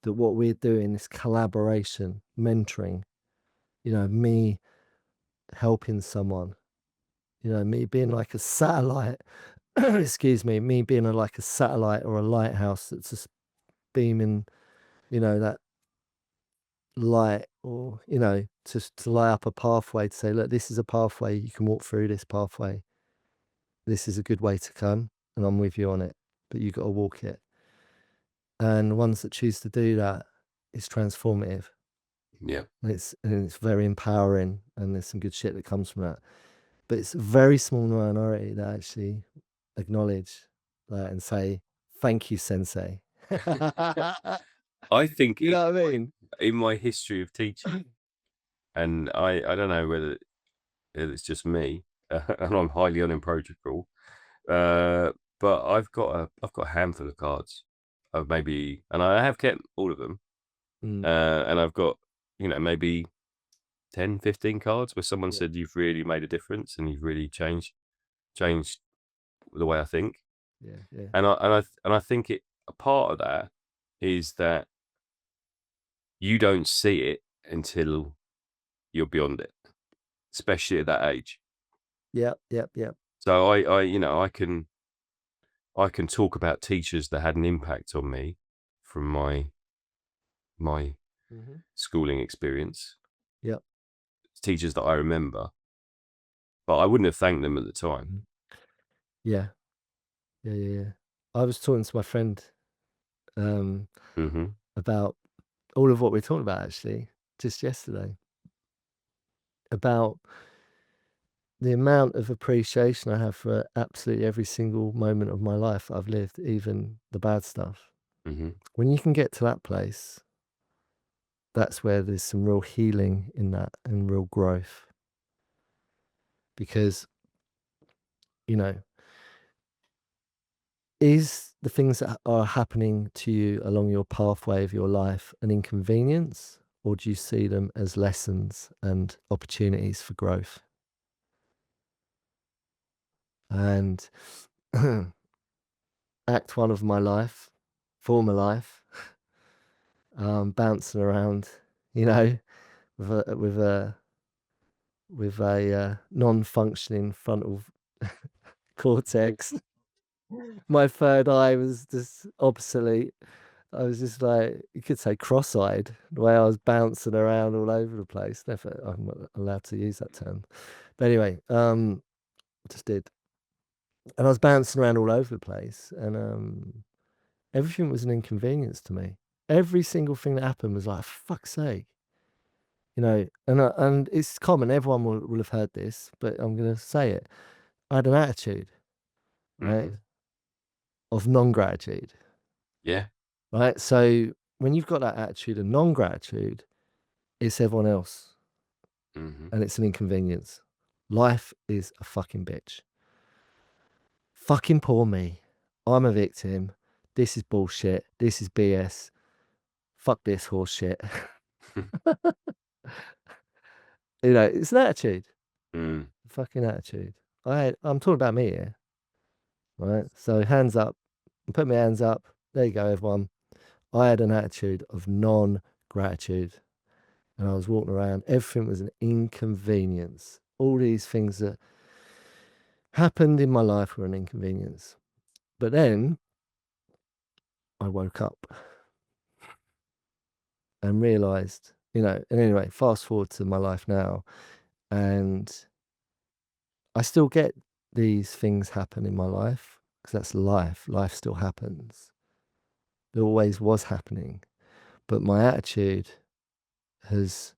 that what we're doing is collaboration, mentoring. Me helping someone. Me being like a satellite, excuse me, me being like a satellite or a lighthouse that's just beaming, that light, or, to light up a pathway to say, look, this is a pathway. You can walk through this pathway. This is a good way to come, and I'm with you on it, but you got to walk it. And the ones that choose to do that, it's transformative, Yeah. and it's very empowering, and there's some good shit that comes from that. But it's a very small minority that actually acknowledge that and say, "Thank you, sensei." I think You know what I mean? in my history of teaching, and I don't know whether it's just me, and I'm highly unapproachable, uh, but I've got a handful of cards of maybe, and I have kept all of them, Mm, and I've got, maybe 10, 15 cards where someone yeah, said, "You've really made a difference, and you've really changed the way I think." yeah, yeah, And I think a part of that is that you don't see it until you're beyond it, especially at that age. yep, yep, yep. So I can talk about teachers that had an impact on me from my Mhm. schooling experience, Yep. teachers that I remember, but I wouldn't have thanked them at the time. Mhm. Yeah, yeah, yeah, yeah. I was talking to my friend, um, Hmm. about all of what we're talking about actually just yesterday, about the amount of appreciation I have for absolutely every single moment of my life I've lived, even the bad stuff. Hmm. When you can get to that place, that's where there's some real healing in that and real growth. Because, you know, is the things that are happening to you along your pathway of your life an inconvenience, or do you see them as lessons and opportunities for growth? And act one of my life, former life, bouncing around, you know, with a non-functioning frontal cortex. My third eye was just obsolete. I was just like, you could say cross-eyed, the way I was bouncing around all over the place. Never, I'm not allowed to use that term. But anyway, I just did. And I was bouncing around all over the place, and everything was an inconvenience to me. Every single thing that happened was like, fuck's sake, and it's common. Everyone will have heard this, but I'm gonna say it. I had an attitude, right, Mhm. of non-gratitude, Yeah. right? So when you've got that attitude of non-gratitude, it's everyone else, Mhm. and it's an inconvenience. Life is a fucking bitch. Fucking poor me. I'm a victim. This is bullshit. This is BS. Fuck this horse shit. It's an attitude. Mm. Fucking attitude. I'm talking about me here, right? So hands up. Put my hands up. There you go, everyone. I had an attitude of non-gratitude. And I was walking around. Everything was an inconvenience. All these things that happened in my life were an inconvenience. But then I woke up and realized, and anyway, fast forward to my life now, and I still get these things happen in my life because that's life. Life still happens. It always was happening. But my attitude has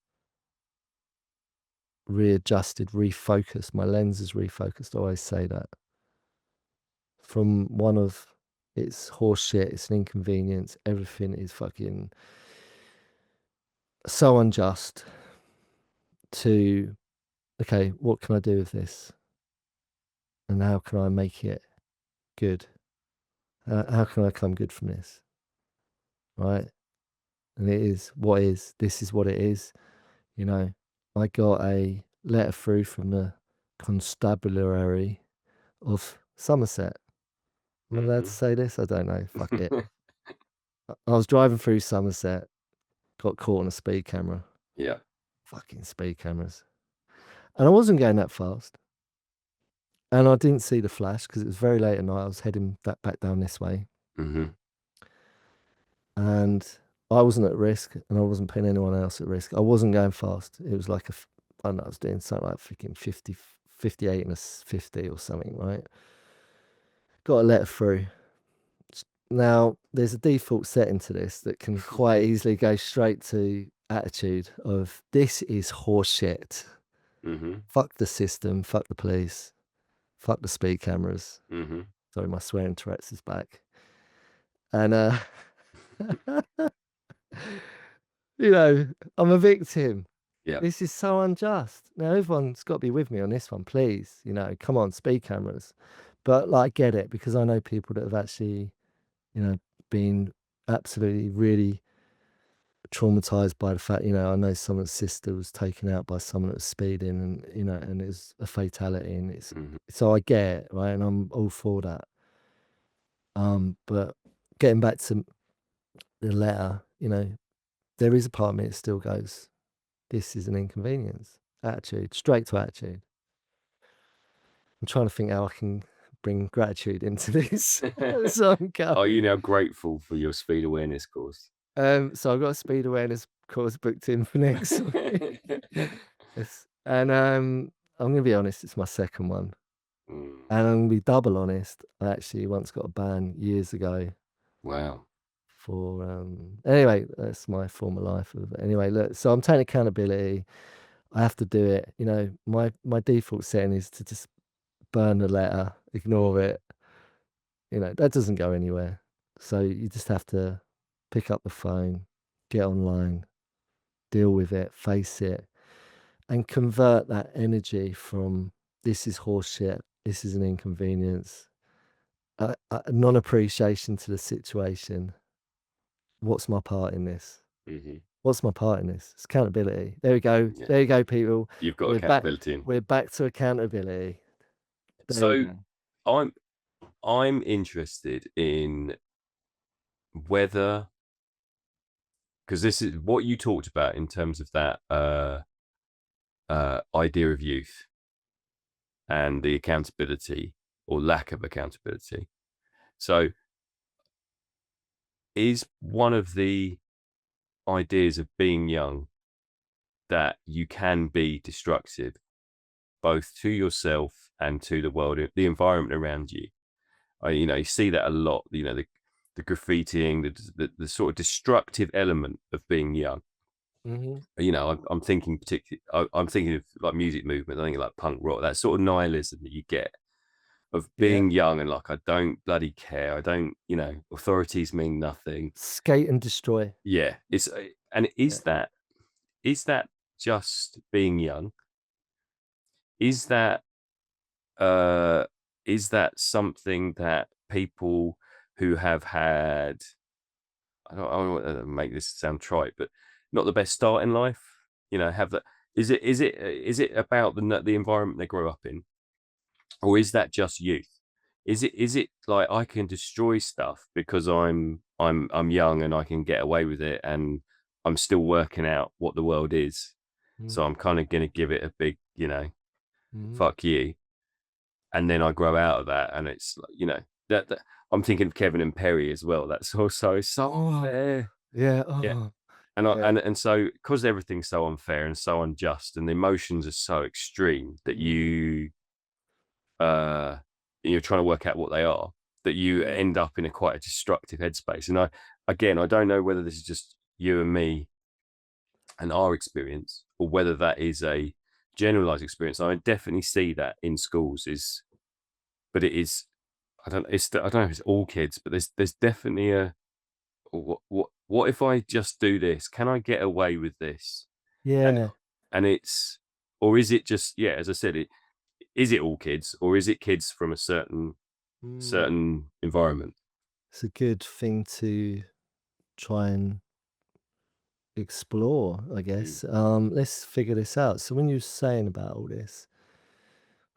readjusted, refocused. My lens is refocused. I always say that. From one of it's horse shit, it's an inconvenience, everything is fucking so unjust, to, okay, what can I do with this? And how can I make it good? How can I come good from this? Right? And it is what is. This is what it is. You know, I got a letter through from the constabulary of Somerset. Am I allowed to Mhm. say this? I don't know. Fuck it. I was driving through Somerset, got caught on a speed camera. Yeah. Fucking speed cameras. And I wasn't going that fast. And I didn't see the flash because it was very late at night. I was heading back down this way. Mhm. And I wasn't at risk and I wasn't putting anyone else at risk. I wasn't going fast. It was like I don't know, I was doing something like freaking 50, 58 and a 50 or something, right? Got a letter through. Now, there's a default setting to this that can quite easily go straight to attitude of this is horseshit. Mhm. Fuck the system, fuck the police, fuck the speed cameras. Mhm. Sorry, my swearing Tourette's is back. And you know, I'm a victim. Yeah. This is so unjust. Now everyone's got to be with me on this one, please. Come on, speed cameras. But like, I get it because I know people that have actually, you know, been absolutely really traumatized by the fact, I know someone's sister was taken out by someone that was speeding, and and it's a fatality, and it's Mhm. so I get it, right? And I'm all for that. But getting back to the letter, there is a part of me that still goes, this is an inconvenience. Attitude, straight to attitude. I'm trying to think how I can bring gratitude into this. So I'm Are you going. now grateful for your speed awareness course? So I've got a speed awareness course booked in for next week. Yes. And I'm gonna be honest, it's my second one. Mm. And I'm gonna be double honest. I actually once got a ban years ago Wow. for anyway, that's my former life. Anyway, look, so I'm taking accountability. I have to do it. My default setting is to just burn the letter, ignore it. That doesn't go anywhere. So you just have to pick up the phone, get online, deal with it, face it, and convert that energy from this is horseshit, this is an inconvenience, a non appreciation to the situation. What's my part in this? Mhm. What's my part in this? It's accountability. There we go. Yeah. There you go, people. You've got We're back. accountability in. We're back to accountability. There we So go. I'm I'm interested in whether because this is what you talked about in terms of that idea of youth and the accountability or lack of accountability. So, is one of the ideas of being young that you can be destructive both to yourself and to the world, the environment around you? You see that a lot. The graffitiing, the sort of destructive element of being young. Mhm. I'm thinking particularly. I'm thinking of like music movement. I think like punk rock. That sort of nihilism that you get of Yeah. being young and like I don't bloody care. I don't. Authorities mean nothing. Skate and destroy. Yeah, it's and Yeah. is that just being young? Is that uh is that something that people who have had, I don't want to make this sound trite, but not the best start in life, have that? Is it about the environment they grow up in, or is that just youth? Is it like I can destroy stuff because I'm young and I can get away with it, and I'm still working out what the world is, so Mhm. I'm kind of gonna give it a big, Mhm. fuck you, and then I grow out of that, and it's like, that I'm thinking of Kevin and Perry as well. That's also so Oh, unfair. yeah, Yeah. oh, And I yeah. and so because everything's so unfair and so unjust, and the emotions are so extreme that Mhm. uh you're trying to work out what they are, that you Mm. end up in a quite a destructive headspace. And I don't know whether this is just you and me and our experience, or whether that is a generalized experience. I definitely see that in schools is, but it is, I don't know if it's all kids, but there's definitely a, what if I just do this? Can I get away with this? And Yeah. it's, or is it just, yeah, as I said, is it all kids, or is it kids from a Mm. certain environment? It's a good thing to try and explore, I Mm. guess. Let's figure this out. So when you're saying about all this,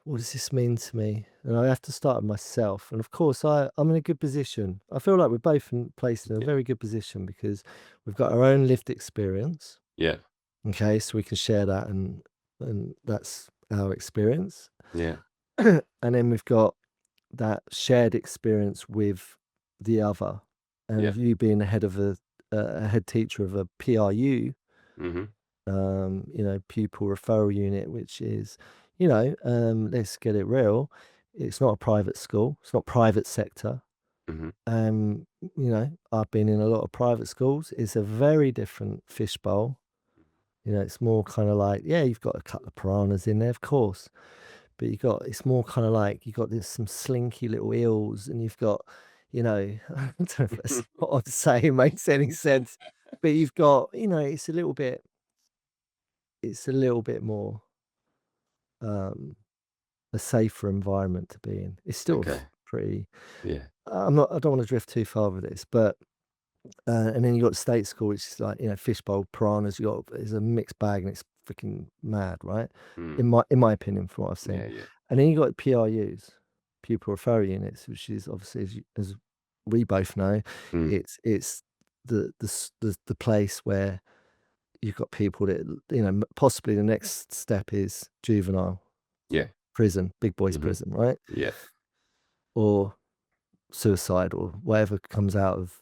what does this mean to me? And I have to start with myself. And of course, I'm in a good position. I feel like we're both placed in a Yeah, very good position because we've got our own lived experience. yeah, Okay, so we can share that, and that's our experience. yeah, And then we've got that shared experience with the other. And yeah. of you being the head of a head teacher of a PRU, Hmm. pupil referral unit, which is, let's get it real. It's not a private school. It's not private sector. Hmm. I've been in a lot of private schools. It's a very different fishbowl. It's more kind of like, yeah, you've got a couple of piranhas in there, of course, but it's more kind of like you got this some slinky little eels, and you've got, I don't know if that's what I'm saying makes any sense, but you've got, it's a little bit more um, a safer environment to be in. It's still Okay. pretty. Yeah. I don't want to drift too far with this, but and then you got state school, which is like, fishbowl, piranhas. It's a mixed bag, and it's freaking mad, right? Mm. In my opinion, from what I've Yeah, seen. yeah. And then you got PRUs, pupil referral units, which is obviously, as we both know, Mm. it's the place where you've got people that, possibly the next step is juvenile Yeah. prison, big boys Hmm. prison, right? Yeah. Or suicide, or whatever comes out of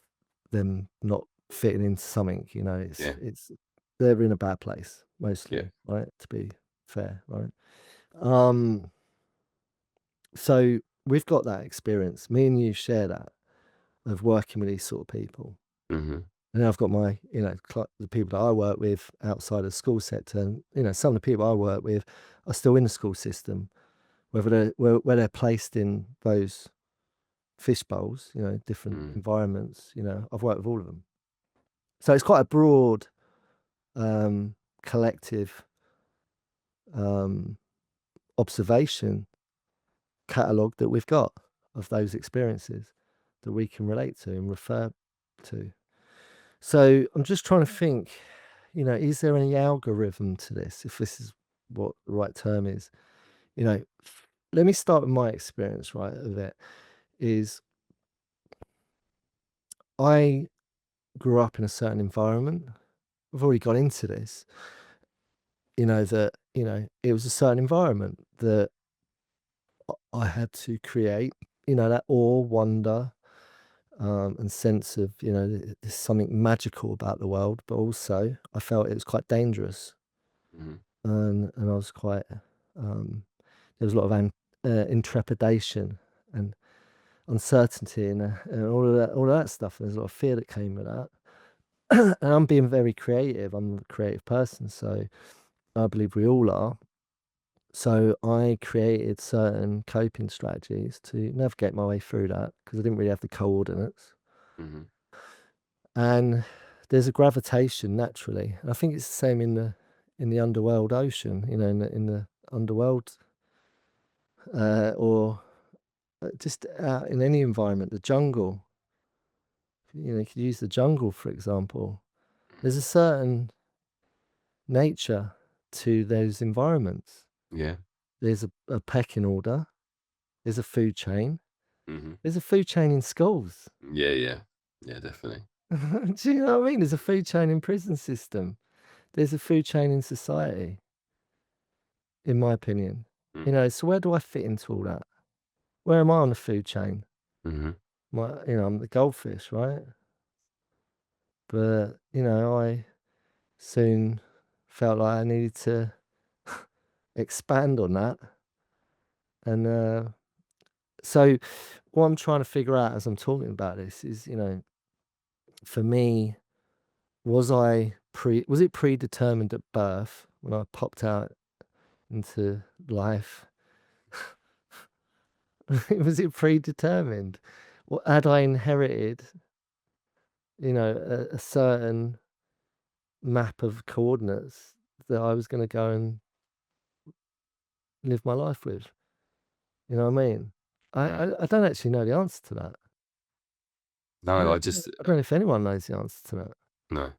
them not fitting into something. Yeah. It's they're in a bad place Yeah. mostly, right? To be fair, right? Um, so we've got that experience. Me and you share that of working with these sort of people. Hmm. And then I've got my, the people that I work with outside of the school sector, and some of the people I work with are still in the school system, whether where they're placed in those fish bowls, different Mm. environments. I've worked with all of them. So it's quite a broad, collective, um, observation catalogue that we've got of those experiences that we can relate to and refer to. So I'm just trying to think, is there any algorithm to this, if this is what the right term is? Let me start with my experience, right, of it. Is I grew up in a certain environment. we've already got into this, that, it was a certain environment that I had to create, that awe, wonder, and sense of, there's something magical about the world, but also I felt it was quite dangerous. Mhm. And I was quite, um, there was a lot of intrepidation and uncertainty and all of that stuff. There's a lot of fear that came with that. And I'm being very creative. I'm a creative person, so I believe we all are. So I created certain coping strategies to navigate my way through that because I didn't really have the coordinates. Mhm. And there's a gravitation naturally. I think it's the same in the underworld ocean, in the underworld, or just out in any environment, the jungle. You could use the jungle, for example. There's a certain nature to those environments. Yeah. There's a pecking order. There's a food chain. Mhm. There's a food chain in schools. Yeah, yeah. Yeah, definitely. Do you know what I mean? There's a food chain in prison system. There's a food chain in society, in my opinion. Mm. So where do I fit into all that? Where am I on the food chain? Mhm. I'm the goldfish, right? But, I soon felt like I needed to expand on that. And so, what I'm trying to figure out as I'm talking about this is, for me, was it predetermined at birth when I popped out into life? Was it predetermined? Or had I inherited, a certain map of coordinates that I was going to go and live my life with? You know what I mean? I, Mm. I, I don't actually know the answer to that. I No, I don't, just I don't know if anyone knows the answer to that. no.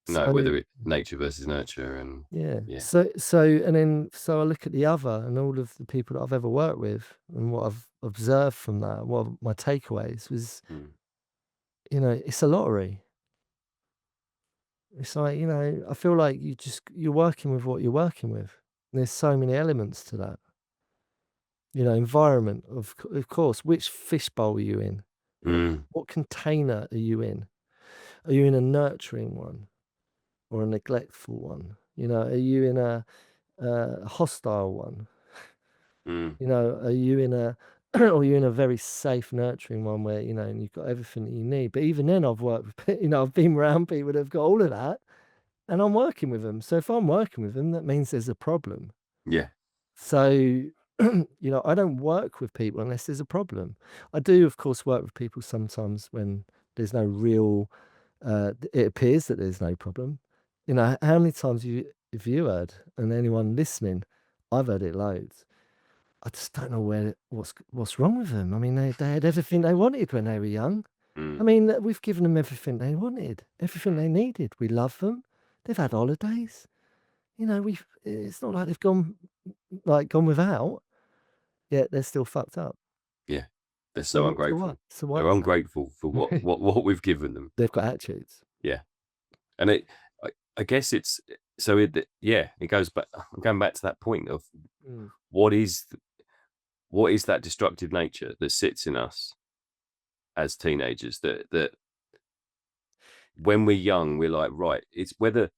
No, So whether it nature versus nurture and yeah, yeah. so I look at the other and all of the people that I've ever worked with and what I've observed from that. What my takeaways was, Mm. it's a lottery. It's like, I feel like you're working with what you're working with. There's so many elements to that. Environment, of course. Which fishbowl are you in? Mm. What container are you in? Are you in a nurturing one or a neglectful one? Are you in a hostile one? Mm. Are you in a or are you in a very safe, nurturing one where, and you've got everything that you need? But even then, I've worked with, I've been around people that have got all of that, and I'm working with them. So if I'm working with them, that means there's a problem. Yeah. So, I don't work with people unless there's a problem. I do, of course, work with people sometimes when there's no real, it appears that there's no problem. How many times have you heard, and anyone listening, I've heard it loads. I just don't know what's wrong with them. I mean, they had everything they wanted when they were young. I Mm. mean, we've given them everything they wanted, everything they needed. We love them. They've had holidays. It's not like they've gone without, yet they're still fucked up. Yeah. They're So so so what? ungrateful. So They're what? ungrateful for what we've given them. They've got attitudes. Yeah. And I, I guess it's so yeah, it goes back. I'm going back to that point of Mm. what is what is that destructive nature that sits in us as teenagers that when we're young we're like right it's whether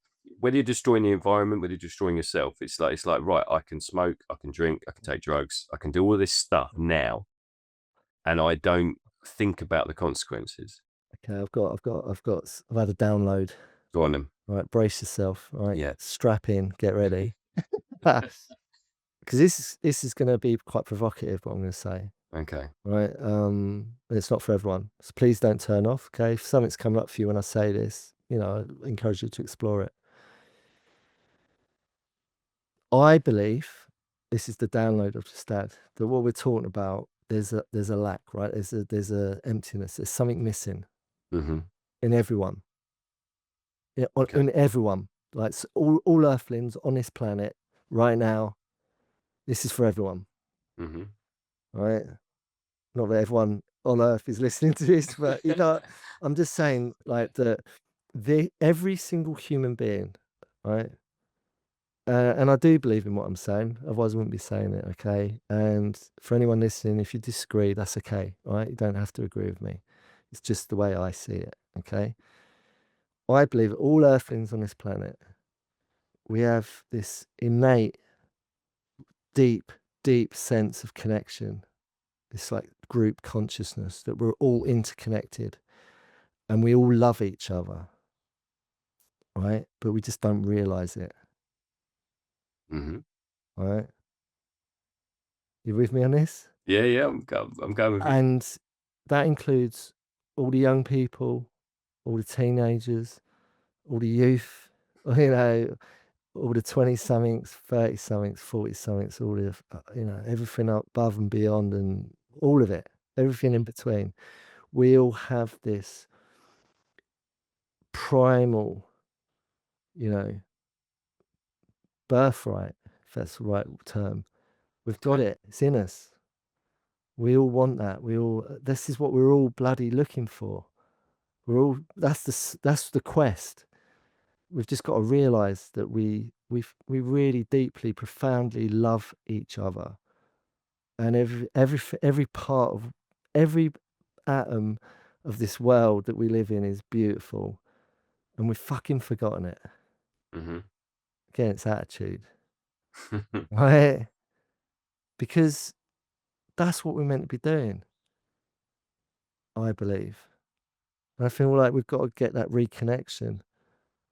you're destroying the environment, whether you're destroying yourself, it's like right, I can smoke, I can drink, I can take drugs, I can do all this stuff now, and I don't think about the consequences. Okay, I've had a download. Go on then. All right, brace yourself. All right, Yeah. strap in, get ready. Because this is going to be quite provocative. What I'm going to say. Okay. Right? It's not for everyone. So please don't turn off. Okay, if something's coming up for you when I say this, I encourage you to explore it. I believe this is the download I've just had. That what we're talking about, there's a lack, right? There's a emptiness. There's something missing Mm-hmm. in everyone. Okay. In everyone. Like all Earthlings on this planet right now. This is for everyone, Mm-hmm. right? Not that everyone on Earth is listening to this, but I'm just saying like that. every single human being, right? And I do believe in what I'm saying, otherwise I wouldn't be saying it, okay? And for anyone listening, if you disagree, that's okay, right? You don't have to agree with me. It's just the way I see it, okay? I believe all earthlings on this planet, we have this innate, deep, deep sense of connection, this like group consciousness that we're all interconnected and we all love each other, right? But we just don't realize it, Mhm. right? You with me on this? Yeah, yeah, I'm going with you. And that includes all the young people, all the teenagers, all the youth, you know, all the 20 somethings, 30 somethings, 40 somethings, all the, everything up above and beyond and all of it, everything in between. We all have this primal, you know, birthright, if that's the right term. We've got Okay. it. It's in us. We all want that. This is what we're all bloody looking for. We're all, that's the quest. We've just got to realize that we really deeply, profoundly love each other. And every part of every atom of this world that we live in is beautiful. And we've fucking forgotten it. Mhm. Again, it's attitude. Right? Because that's what we're meant to be doing, I believe. And I feel like we've got to get that reconnection.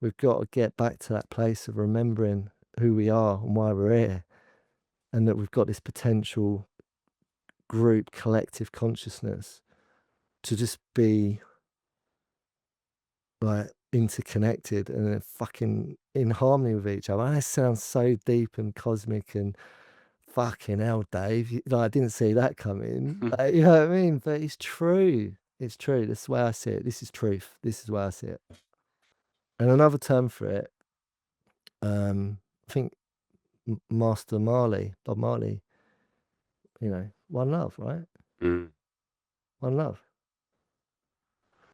We've got to get back to that place of remembering who we are and why we're here, and that we've got this potential group collective consciousness to just be like interconnected and fucking in harmony with each other. And that sounds so deep and cosmic and fucking hell, Dave. Like, I didn't see that coming. Like, you know what I mean? But it's true. It's true. That's the way I see it. This is truth. This is where I see it. And another term for it, I think Master Marley, Bob Marley, one love, right? Mm. One love.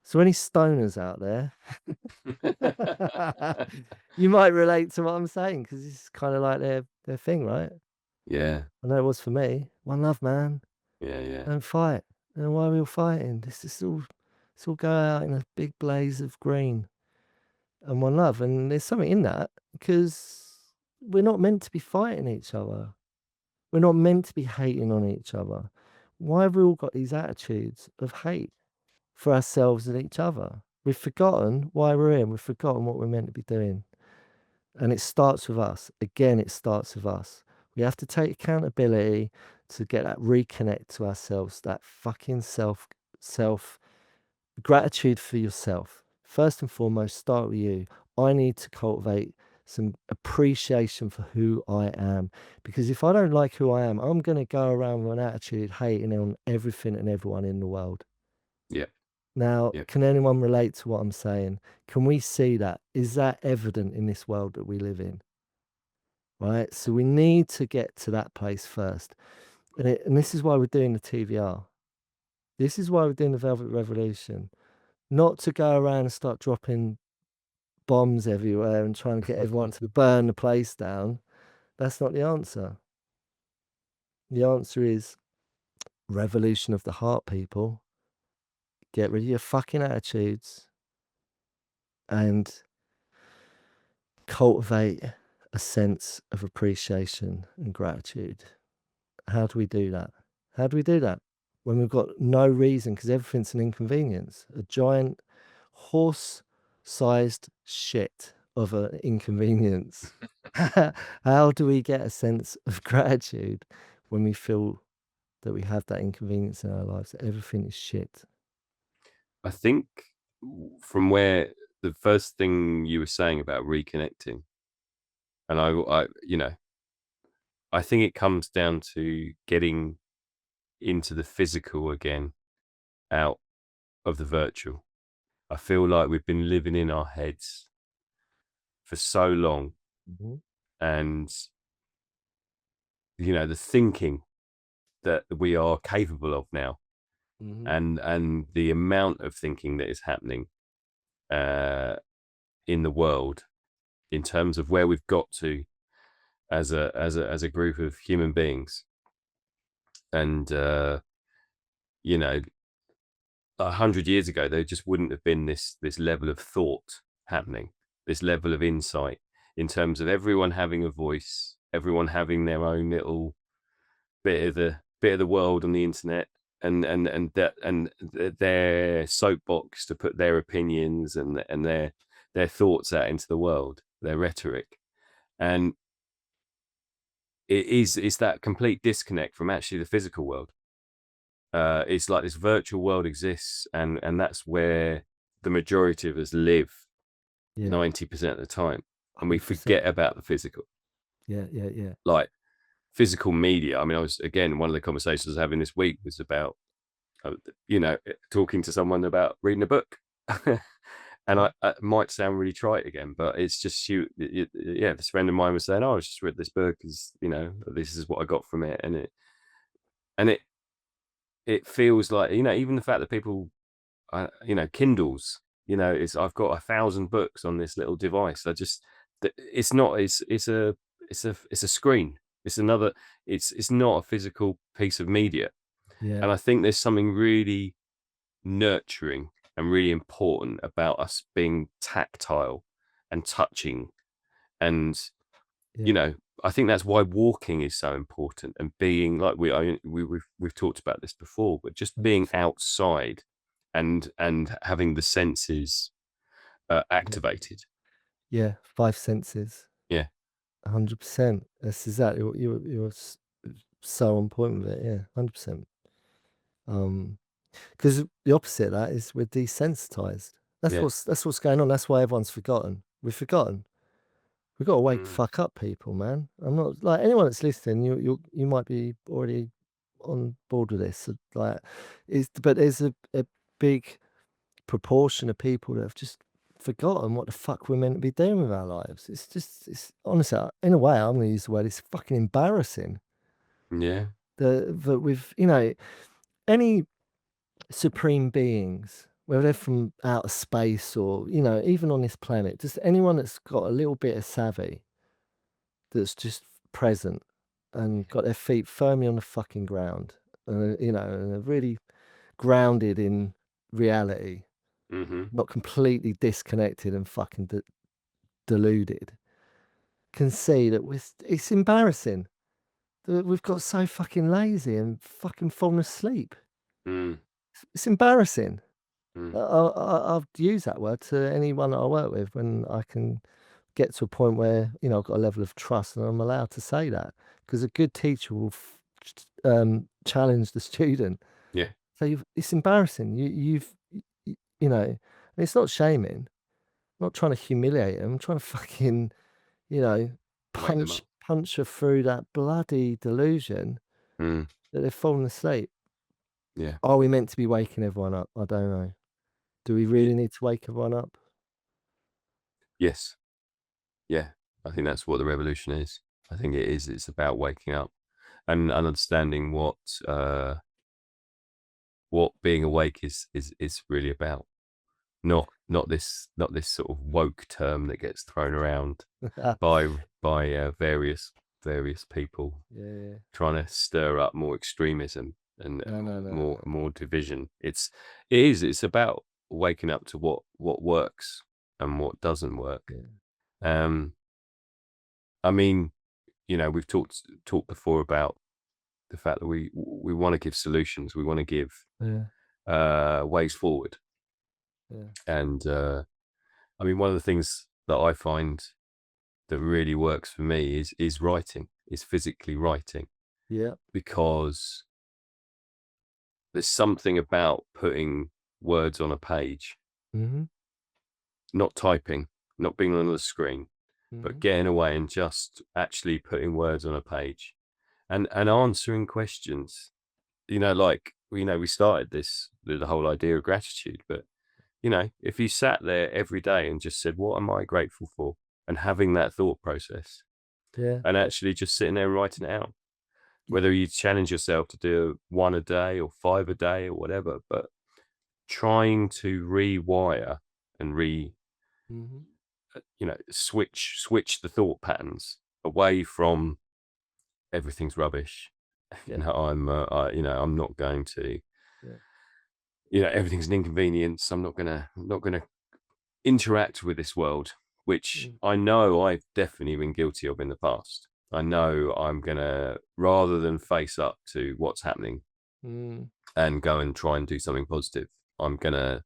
So any stoners out there, you might relate to what I'm saying because it's kind of like their thing, right? Yeah, I know it was for me. One love, man. yeah, yeah. Don't fight. And why are we all fighting? Let's all go out in a big blaze of green and one love. And there's something in that because we're not meant to be fighting each other. We're not meant to be hating on each other. Why have we all got these attitudes of hate for ourselves and each other? We've forgotten why we're here. We've forgotten what we're meant to be doing. And it starts with us. Again, it starts with us. We have to take accountability to get that reconnect to ourselves, that fucking self gratitude for yourself. First and foremost, start with you. I need to cultivate some appreciation for who I am. Because if I don't like who I am, I'm going to go around with an attitude hating on everything and everyone in the world. Yep, Now, yep. can anyone relate to what I'm saying? Can we see that? Is that evident in this world that we live in? Right. So we need to get to that place first. And this is why we're doing the TVR. This is why we're doing the Velvet Revolution. Not to go around and start dropping bombs everywhere and trying to get everyone to burn the place down. That's not the answer. The answer is revolution of the heart, people. Get rid of your fucking attitudes and cultivate a sense of appreciation and gratitude. How do we do that? How do we do that? When we've got no reason, because everything's an inconvenience, a giant horse sized shit of an inconvenience. How do we get a sense of gratitude when we feel that we have that inconvenience in our lives, that everything is shit? I think from where the first thing you were saying about reconnecting, and I think it comes down to getting into the physical again, out of the virtual. I feel like we've been living in our heads for so long, Mhm, and the thinking that we are capable of now, mhm, and the amount of thinking that is happening. in the world in terms of where we've got to as a group of human beings. And you know, 100 years ago, there just wouldn't have been this level of thought happening, this level of insight in terms of everyone having a voice, everyone having their own little bit of the world on the internet, and their soapbox to put their opinions and their thoughts out into the world, their rhetoric. And it's that complete disconnect from actually the physical world. It's like this virtual world exists, and that's where the majority of us live Yeah. 90% of the time, and we 100%. forget about the physical. Yeah, yeah, yeah. Like physical media. I mean, I was again one of the conversations I was having this week was about talking to someone about reading a book. And Yeah, I might sound really trite again, but it's just yeah. This friend of mine was saying, "Oh, I just read this book, is this is what I got from it," and it feels like even the fact that people, Kindles, it's I've got 1,000 books on this little device. It's not. It's a screen. It's not a physical piece of media, yeah, and I think there's something really nurturing and really important about us being tactile and touching. And yeah. you know I think that's why walking is so important, and being like we've talked about this before, but just being 100%. outside and having the senses Yeah, activated. yeah. Five senses. Yeah, 100%. That's exactly what so on point with it. Yeah, 100%. Because the opposite of that is we're desensitized. yeah. That's what's going on. That's why everyone's forgotten. We've forgotten. We've got to wake the Mm, fuck up, people, man. I'm not like anyone that's listening. You might be already on board with this. So, like, but there's a big proportion of people that have just forgotten what the fuck we're meant to be doing with our lives. It's honestly, in a way, I'm going to use the word. It's fucking embarrassing yeah. that we've any supreme beings, whether they're from outer space or even on this planet, just anyone that's got a little bit of savvy that's just present and got their feet firmly on the fucking ground, and are really grounded in reality, Hmm. not completely disconnected and fucking deluded, can see that it's embarrassing that we've got so fucking lazy and fucking fallen asleep. Mm, It's embarrassing. mm, I'll use that word to anyone that I work with when I can get to a point where I've got a level of trust and I'm allowed to say that, because a good teacher will challenge the student. yeah. So it's embarrassing. And it's not shaming. I'm not trying to humiliate them. I'm trying to fucking you know Wake them punch up. punch her through that bloody delusion Mm, that they've fallen asleep. yeah. Are we meant to be waking everyone up? I don't know. Do we Y- really need to wake everyone up? yes. Yeah. I think that's what the revolution is. I think it is. It's about waking up and understanding uh what being awake is really about. Not this sort of woke term that gets thrown around by various people Yeah. trying to stir up more extremism and No, no, no, no, no. more division. It's about waking up to what works and what doesn't work. Yeah. Um, I mean, we've talked before about the fact that we want to give solutions, we want to give Yeah. ways forward, Yeah. and I mean, one of the things that I find that really works for me is writing, is physically writing, Yeah. because there's something about putting words on a page, Mhm. not typing, not being on the screen, but Mhm. getting away and just actually putting words on a page and answering questions. Like we started the whole idea of gratitude, but if you sat there every day and just said, "What am I grateful for?" and having that thought process Yeah. and actually just sitting there and writing it out, Yeah. whether you challenge yourself to do one a day or five a day or whatever, but trying to rewire and switch the thought patterns away from everything's rubbish. Yeah. I'm not going to, Yeah. everything's an inconvenience. I'm not gonna interact with this world, which Mm. I know I've definitely been guilty of in the past. I know I'm gonna, rather than face up to what's happening Mm. and go and try and do something positive, I'm gonna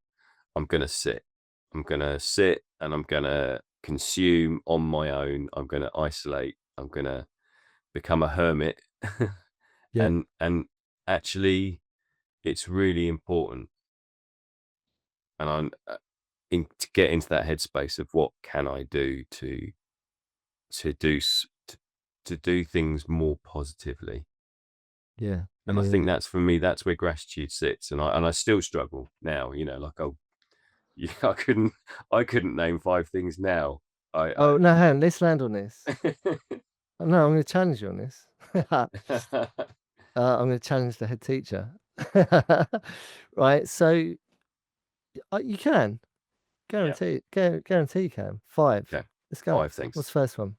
I'm gonna sit. I'm gonna sit and I'm gonna consume on my own. I'm gonna isolate. I'm gonna become a hermit. Yeah. and actually, it's really important. And I'm to get into that headspace of what can I do to do to do things more positively. Yeah. And I Yeah. think that's, for me, that's where gratitude sits. And I still struggle now. Like yeah, I couldn't name 5 things now. Oh, no, hang on, let's land on this. I Oh, no, I'm gonna challenge you on this. I'm gonna challenge the head teacher. Right, so, you can. Yeah. Guarantee you can. 5. Okay. Let's go. 5 things. What's the first one?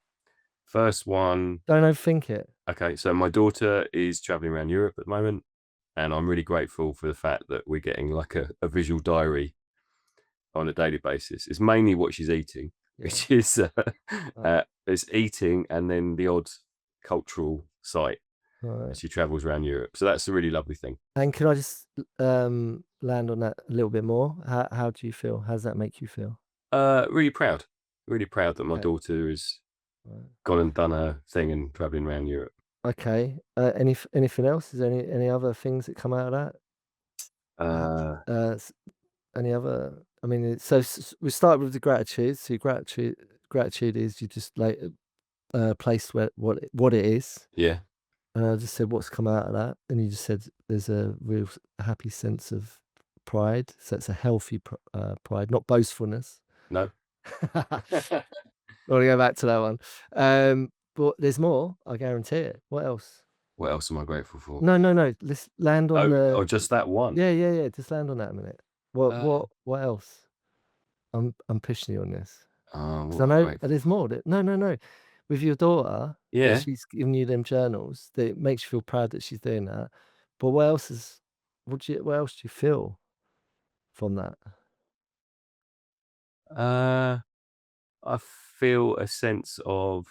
First one. Don't overthink it. Okay, so my daughter is traveling around Europe at the moment, and I'm really grateful for the fact that we're getting like a visual diary on a daily basis. It's mainly what she's eating, Yeah. which is Right. it's eating and then the odd cultural site Right. as she travels around Europe. So that's a really lovely thing. And can I just, land on that a little bit more? How do you feel? How does that make you feel? Really proud that my Okay. daughter has Right. gone and done her thing and traveling around Europe. Okay. Anything else? Is there any other things that come out of that? Uh, Any other, I mean, we start with the gratitude. So gratitude is you just like, place where what it is. yeah, And I just said what's come out of that, and you just said there's a real happy sense of pride. So it's a healthy pride, not boastfulness. no. I want to go back to that one. But there's more. I guarantee it. What else? What else am I grateful for? No, no, no. Let's land on Oh, the. just that one. Yeah, yeah, yeah. Just land on that a minute. What, Uh, what, what else? I'm pushing you on this. 'Cause what I am I know grateful there's for? more that no, no, no. With your daughter, that Yeah. she's giving you them journals, that it makes you feel proud that she's doing that. But what else is what else do you feel from that? Uh, I feel a sense of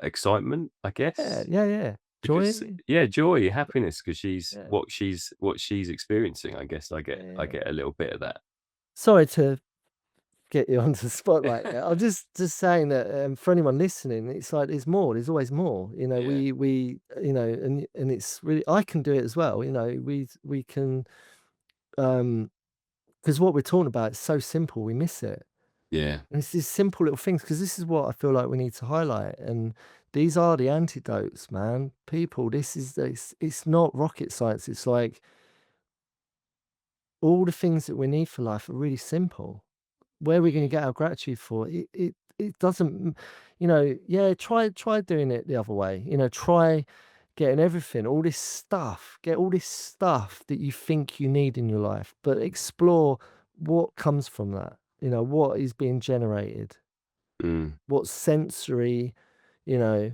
excitement, I Yeah, guess, yeah, yeah. because Joy? yeah, joy, happiness, because she's Yeah, what she's experiencing. I guess I yeah, get I yeah. get a little bit of that. Sorry to get you onto the spot like that. I'm just saying that, for anyone listening, it's like there's more, there's always more. Yeah, And it's really I can do it as well, we can, um because what we're talking about is so simple, we miss it. yeah, And it's these simple little things, because this is what I feel like we need to highlight. And these are the antidotes, man. People, it's not rocket science. It's like all the things that we need for life are really simple. Where are we going to get our gratitude for? It doesn't, yeah, try doing it the other way. Try getting everything, all this stuff, get all this stuff that you think you need in your life, but explore what comes from that. What is being generated, mm, what sensory, you know,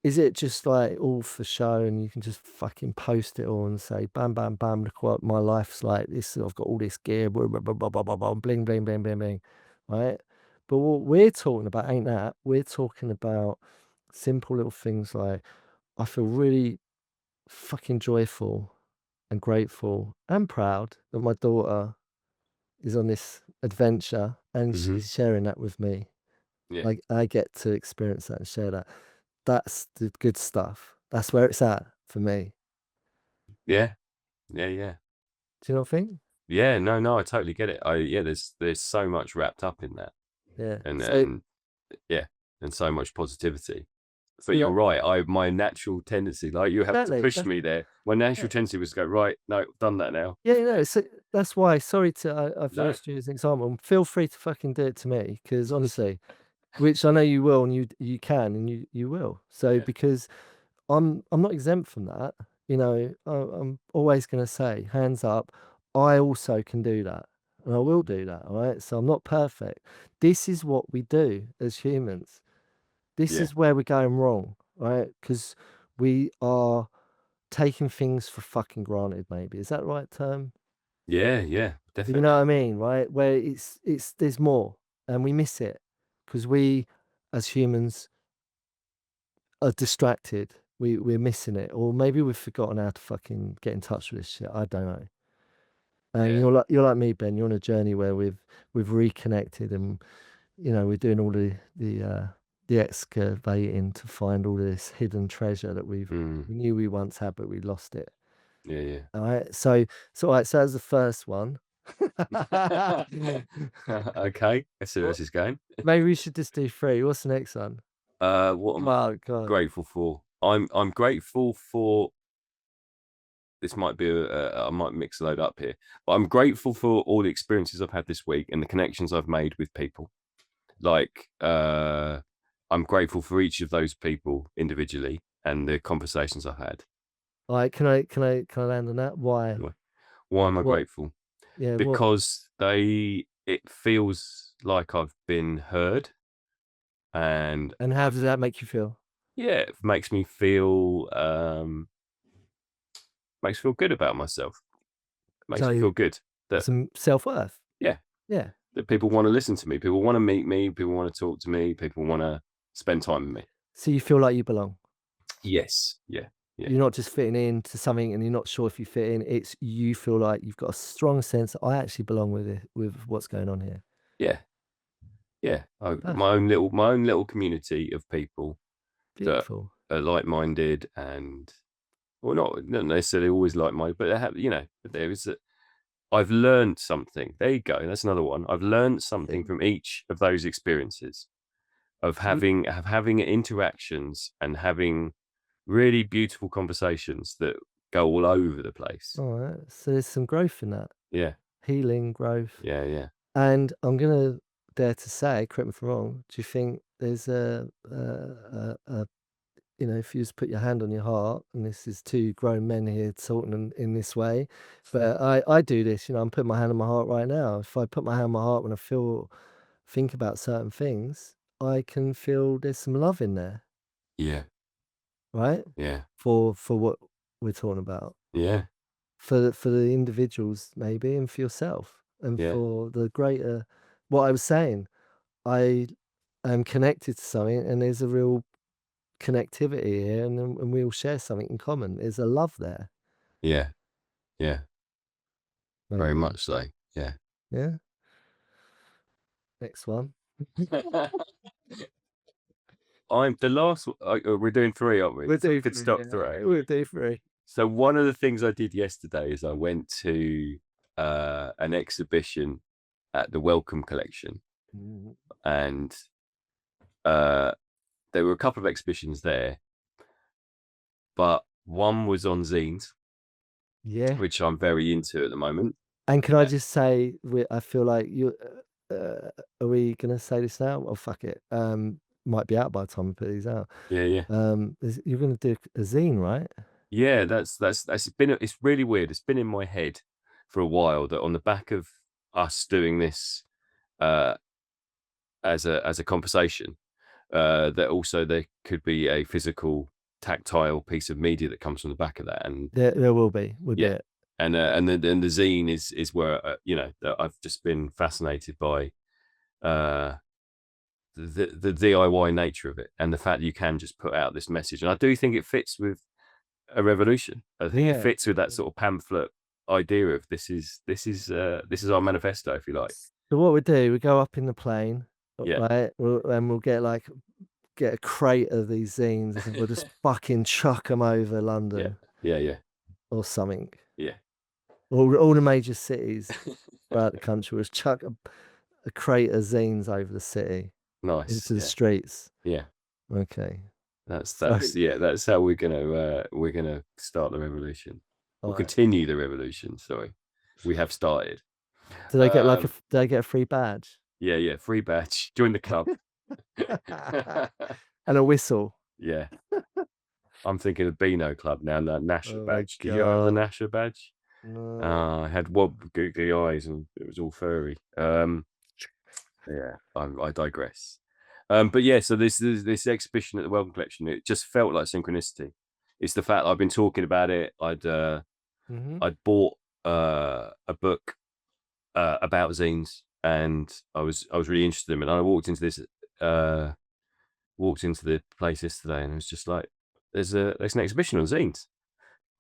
is it just like all for show and you can just fucking post it all and say, bam, bam, bam, look what my life's like. This, I've got all this gear, blah, blah, blah, blah, blah, blah, blah, bling, bling, bling, bling, bling. Right. But what we're talking about ain't that. We're talking about simple little things like, I feel really fucking joyful and grateful and proud that my daughter is on this adventure and hmm, she's sharing that with me. yeah, Like I get to experience that and share that. That's the good stuff. That's where it's at for me. yeah, yeah, yeah, Do you know what I think? yeah. No, no, I totally get it. There's so much wrapped up in that, Yeah. and So and yeah, and so much positivity. But so you're that right. My natural tendency, like you have to exactly. push me there. My natural Yeah, tendency was to go, right. No, done that now. yeah, so that's why. Sorry to I've No. used you as an example. Feel free to fucking do it to me, because honestly, which I know you will, and you can, and you will. So Yeah. because I'm not exempt from that. I'm always going to say, hands up. I also can do that. and I will do that, all right? So I'm not perfect. This is what we do as humans. This Yeah. is where we're going wrong, right? Because we are taking things for fucking granted, maybe. Is that the right term? Yeah, yeah, You know definitely. what I mean, right? Where it's there's more and we miss it because we as humans are distracted. We're missing it. Or maybe we've forgotten how to fucking get in touch with this shit. I don't know. And Yeah. you're like me, Ben. You're on a journey where we've reconnected and we're doing all the excavating to find all this hidden treasure that Mm. we knew we once had, but we lost it. Yeah, yeah. All right. So all right, so that's the first one. Okay, let's see where What this is going. maybe we should just do three. What's the next one? What I'm Oh god. grateful for. I'm grateful for this might be I might mix a load up here, but I'm grateful for all the experiences I've had this week and the connections I've made with people. Like, I'm grateful for each of those people individually and the conversations I've had. All right, can I land on that? Why? Anyway, why am I What grateful? yeah, what Because it feels like I've been heard, and and how I've, does that make you feel? yeah, it makes me feel good about myself. Makes me So feel good that, some self-worth. yeah, Yeah. that people want to listen to me, people want to meet me, people want to talk to me, people want to spend time with me. So you feel like you belong. Yes, yeah, yeah, You're not just fitting into something and you're not sure if you fit in. It's you feel like you've got a strong sense I actually belong with it with what's going on here. yeah, yeah. I've got Perfect. my own little community of people that Beautiful. are like-minded and, well, not necessarily always like-minded, but they have, but there is a, I've learned something. There you go. That's another one. I've learned something See? from each of those experiences of See? having interactions and having really beautiful conversations that go all over the place. All right. So there's some growth in that. Yeah, Healing, growth. yeah, yeah, And I'm gonna dare to say, correct me if I'm wrong, do you think there's a if you just put your hand on your heart, and this is two grown men here talking in this way, but I do this, I'm putting my hand on my heart right now. If I put my hand on my heart when think about certain things, I can feel there's some love in there, yeah, right? yeah, For what we're talking about. yeah, For the individuals maybe and for yourself and yeah, for the greater what I was saying. I am connected to something and there's a real connectivity here and we all share something in common. There's a love there, yeah, yeah. Very maybe. much so. Yeah. Yeah. Next one. I'm the last. We're doing three, aren't we? We'll So we do could 3, stop yeah. three. We'll do 3. So one of the things I did yesterday is I went to an exhibition at the Welcome Collection, Mhm. and uh, there were a couple of exhibitions there, but one was on zines, Yeah. which I'm very into at the moment. And can I Uh, just say, I feel like you, are we gonna say this now? Oh, fuck it. Might be out by the time we put these out. yeah, yeah, You're gonna do a zine, right? yeah. That's been. It's really weird. It's been in my head for a while that on the back of us doing this uh, as a conversation, that also there could be a physical, tactile piece of media that comes from the back of that, and There will be. We'll do yeah, it. and the zine is where that I've just been fascinated by uh, the DIY nature of it and the fact that you can just put out this message, and I do think it fits with a revolution. I think it Yeah. fits with that sort of pamphlet idea of this is our manifesto, if you like. So what we do, we go up in the plane, Yeah, right? And we'll get a crate of these zines and we'll just fucking chuck them over yeah, London yeah, yeah, or something. yeah. All the major cities throughout the country, we'll just chuck a crate of zines over the city Nice. into the Yeah, streets. yeah. Okay. That's So, that's yeah, that's how we're gonna start the revolution. all We'll right. continue the revolution. Sorry, we have started. Do they get Um, do they get a free badge? yeah, yeah. Free badge. Join the club. And a whistle. Yeah, I'm thinking of Beano Club now. That Nasher Oh my badge. Did you have the god. Nasher badge? No. It had googly eyes and it was all furry. Yeah, I digress. But yeah, so this exhibition at the Wellcome Collection, it just felt like synchronicity. It's the fact that I've been talking about it. Mhm. I'd bought a book about zines, and I was really interested in them. And I uh walked into the place yesterday, and it was just like there's an exhibition on zines,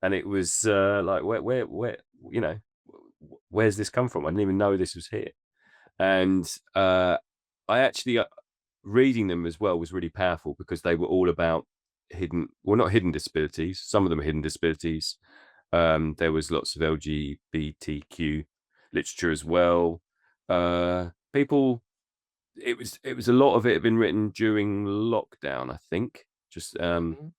and it was like where you know where's this come from? I didn't even know this was here, and I actually reading them as well was really powerful because they were all about not hidden disabilities. Some of them are hidden disabilities. There was lots of LGBTQ literature as well. People, it was a lot of it had been written during lockdown, I think. Just Mhm.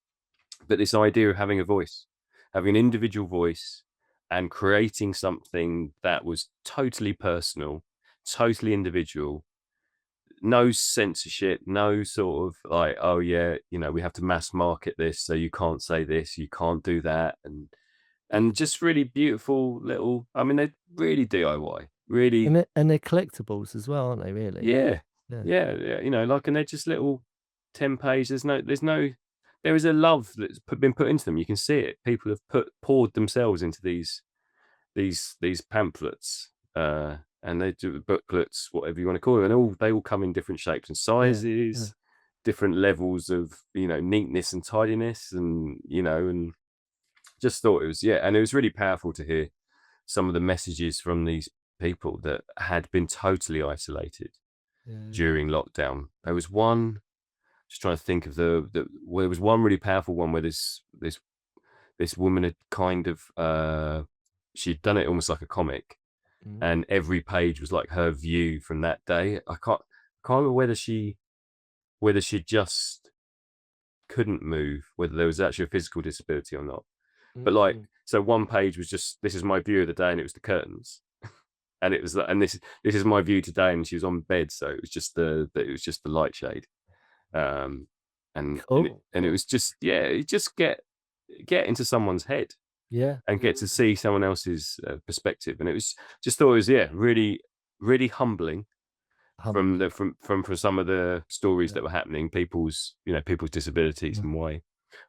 but this idea of having a voice, having an individual voice, and creating something that was totally personal, totally individual, no censorship, no sort of like, oh yeah, we have to mass market this, so you can't say this, you can't do that, and just really beautiful little. I mean, they're really DIY, really, And they're collectibles as well, aren't they, really? yeah, Yeah. yeah, yeah. Like, and they're just little 10 pages. There is a love that's been put into them. You can see it. People have poured themselves into these pamphlets, and they do booklets, whatever you want to call them, and they all come in different shapes and Yeah. Yeah. sizes, different levels of neatness and tidiness, and just thought it was, yeah, and it was really powerful to hear some of the messages from these people that had been totally isolated Yeah. during lockdown. There was one, just trying to think of well, there was one really powerful one where this woman had kind of she'd done it almost like a comic, Mhm. and every page was like her view from that day. I can't remember whether she just couldn't move, whether there was actually a physical disability or not. But like, Mm. so one page was just, this is my view of the day, and it was the curtains, and it was and this is my view today, and she was on bed, so it was just the light shade, um, Cool, and it cool. was just, yeah, you just get into someone's head Yeah. and get to see someone else's perspective, and it was just thought it was, yeah, really, really humbling from Humbling. the from some of the stories Yeah. that were happening, people's disabilities, Mhm. and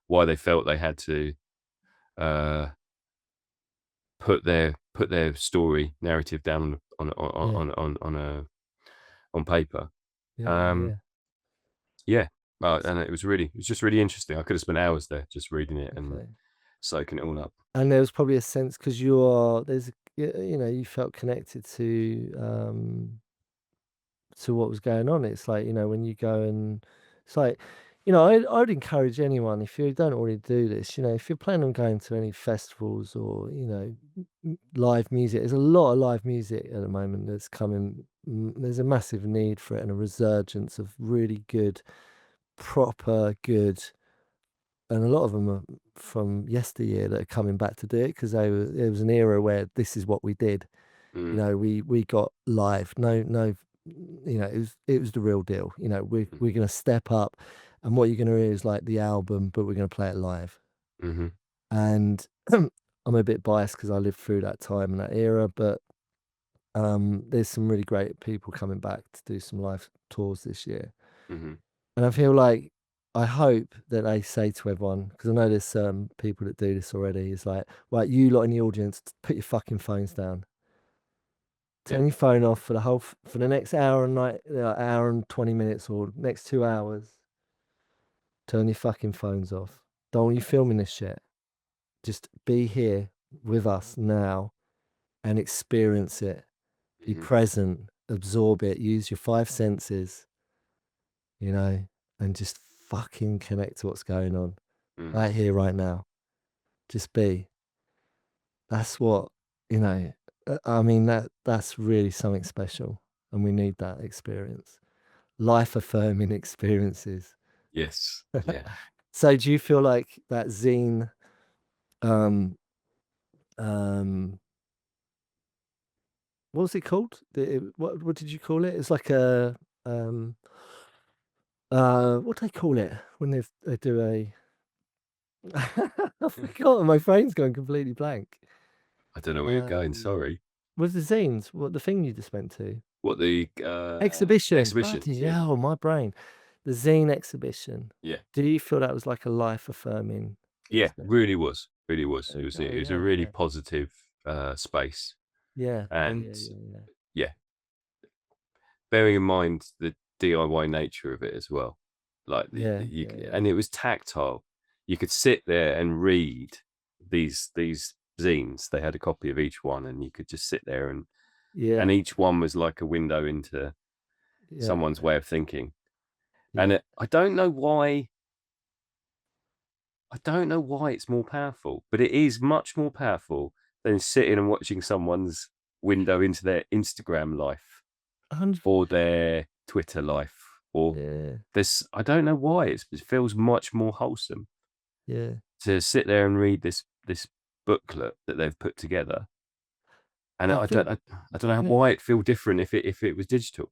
why they felt they had to uh, put their story narrative down Yeah. on paper. Yeah, yeah, Um, yeah. yeah, S and it was just really interesting. I could have spent hours there just reading it and Okay. soaking it all up. And there was probably a sense 'cause you are there's a you felt connected to what was going on. It's like, when you go and it's like, I'd encourage anyone, if you don't already do this, if you're planning on going to any festivals or, live music, there's a lot of live music at the moment that's coming. There's a massive need for it and a resurgence of really good, proper good, and a lot of them are from yesteryear that are coming back to do it because there was an era where this is what we did. Mm, We got live. No, no, it was the real deal. mm, We're gonna step up, and what you're gonna hear is like the album, but we're gonna play it live. mhm, And I'm a bit biased because I lived through that time and that era, but there's some really great people coming back to do some live tours this year, mhm. and I feel like I hope that they say to everyone because I know there's some people that do this already. It's like, right, you lot in the audience, put your fucking phones down. Yeah. Turn your phone off for for the next hour and 20 minutes or next 2 hours. Turn your fucking phones off. Don't want you filming this shit. Just be here with us now and experience it. Be Mhm, present, absorb it, use your 5 senses, you know, and just fucking connect to what's going on mm. right here, right now. Just be. That's what, I mean, that's really something special, and we need that experience. Life affirming experiences. Yes. Yeah. So do you feel like that zine, um, um, what was it called? What did you call it? It's like um, what do they call it when they do a? I've forgotten. My brain's going completely blank. I don't know where you're going, Um, sorry. with the zines, what the thing you just went to? What, the, Exhibition. exhibitions? Bloody Yeah, hell, my brain. The zine exhibition. yeah. Do you feel that was like a life affirming Yeah, experience? really was, really was. There you go. It was a Yeah, really yeah. positive, space, Yeah. Oh, and yeah, yeah, yeah. yeah, bearing in mind the DIY nature of it as well, like Yeah, you yeah, yeah. and it was tactile. You could sit there and read these zines. They had a copy of each one, and you could just sit there, Yeah, and each one was like a window into yeah, someone's way of thinking. And yeah. I don't know why it's more powerful, but it is much more powerful than sitting and watching someone's window into their Instagram life 100. or their Twitter life. Or Yeah, this, I don't know why it feels much more wholesome yeah. to sit there and read this booklet that they've put together. And I think, I don't know yeah, why it feel different if it was digital.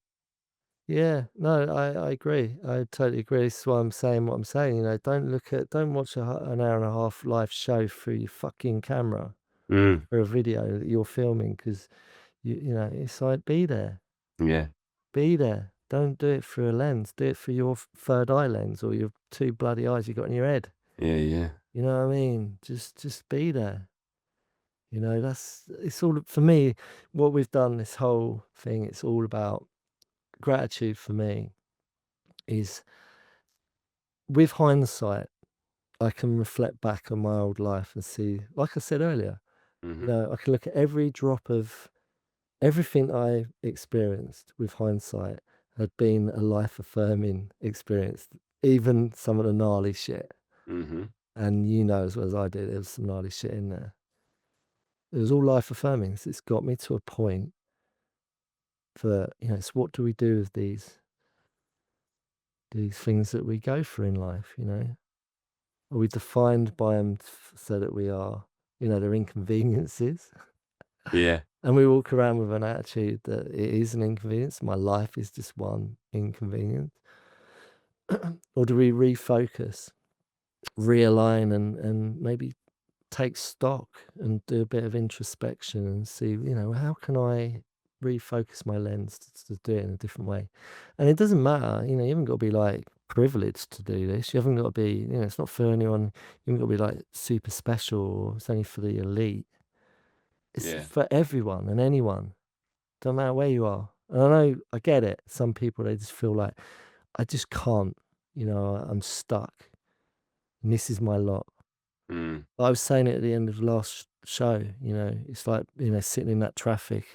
yeah. No, I agree. I totally agree. This is why I'm saying what I'm saying. Don't watch an hour and a half live show through your fucking camera Mm, or a video that you're filming because it's like yeah, be there. Don't do it through a lens. Do it through your third eye lens or your two bloody eyes you got in your head. yeah, yeah, You know what I mean? Just be there. It's all for me. What we've done, this whole thing, it's all about gratitude for me. Is with hindsight, I can reflect back on my old life and see, like I said earlier, hmm, I can look at every drop of everything I experienced with hindsight had been a life affirming experience, even some of the gnarly shit. hmm, And you know as well as I do, there was some gnarly shit in there. It was all life affirming. So it's got me to a point that, it's what do we do with these things that we go through in life, Are we defined by them so that we are, they're inconveniences? yeah, And we walk around with an attitude that it is an inconvenience. My life is just one inconvenience. Or do we refocus, realign, and maybe take stock and do a bit of introspection and see, how can I refocus my lens to do it in a different way? And it doesn't matter, you haven't got to be like privileged to do this. You haven't got to be, it's not for anyone. You haven't got to be like super special. Or it's only for the elite. It's yeah, for everyone and anyone. Don't matter where you are. And I know I get it. Some people they just feel like I just can't. I'm stuck. And this is my lot. mm, I was saying it at the end of the last show, it's like, sitting in that traffic.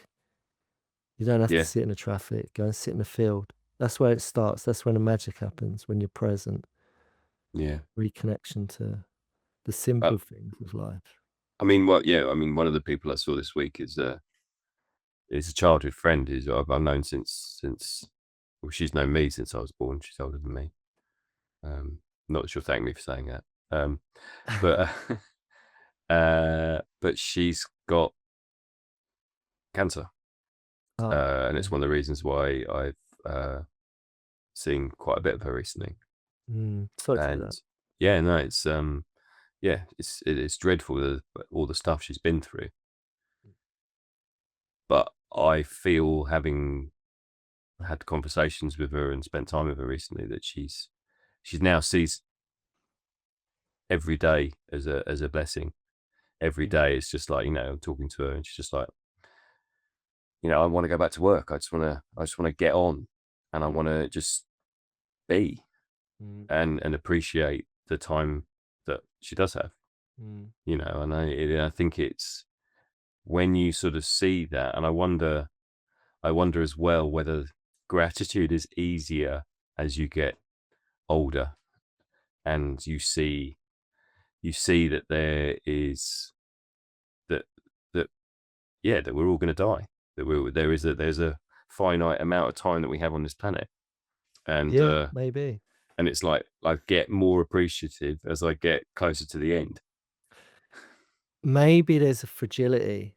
You don't have to yeah, sit in the traffic, go and sit in the field. That's where it starts. That's when the magic happens, when you're present, yeah. reconnection to the Uh, simple things of life. I mean, well, yeah. I mean, one of the people I saw this week is a childhood friend who's I've known since well, she's known me since I was born. She's older than me. Not that she'll thank me for saying that. But but she's got cancer, Oh, and yeah. it's one of the reasons why I've seen quite a bit of her recently. Sorry to hear And that. yeah, no, yeah, it's dreadful all the stuff she's been through. But I feel, having had conversations with her and spent time with her recently, that she's now sees every day as a blessing. Every Mm, day it's just like, I'm talking to her and she's just like, I want to go back to work. I just want to get on, and I want to just be mm, and appreciate the time that she does have. mm, And I think it's when you sort of see that, and I wonder as well whether gratitude is easier as you get older, and you see that there is that that yeah, that we're all going to die, that there's a finite amount of time that we have on this planet, and yeah, uh maybe. and it's like I get more appreciative as I get closer to the end. Maybe there's a fragility,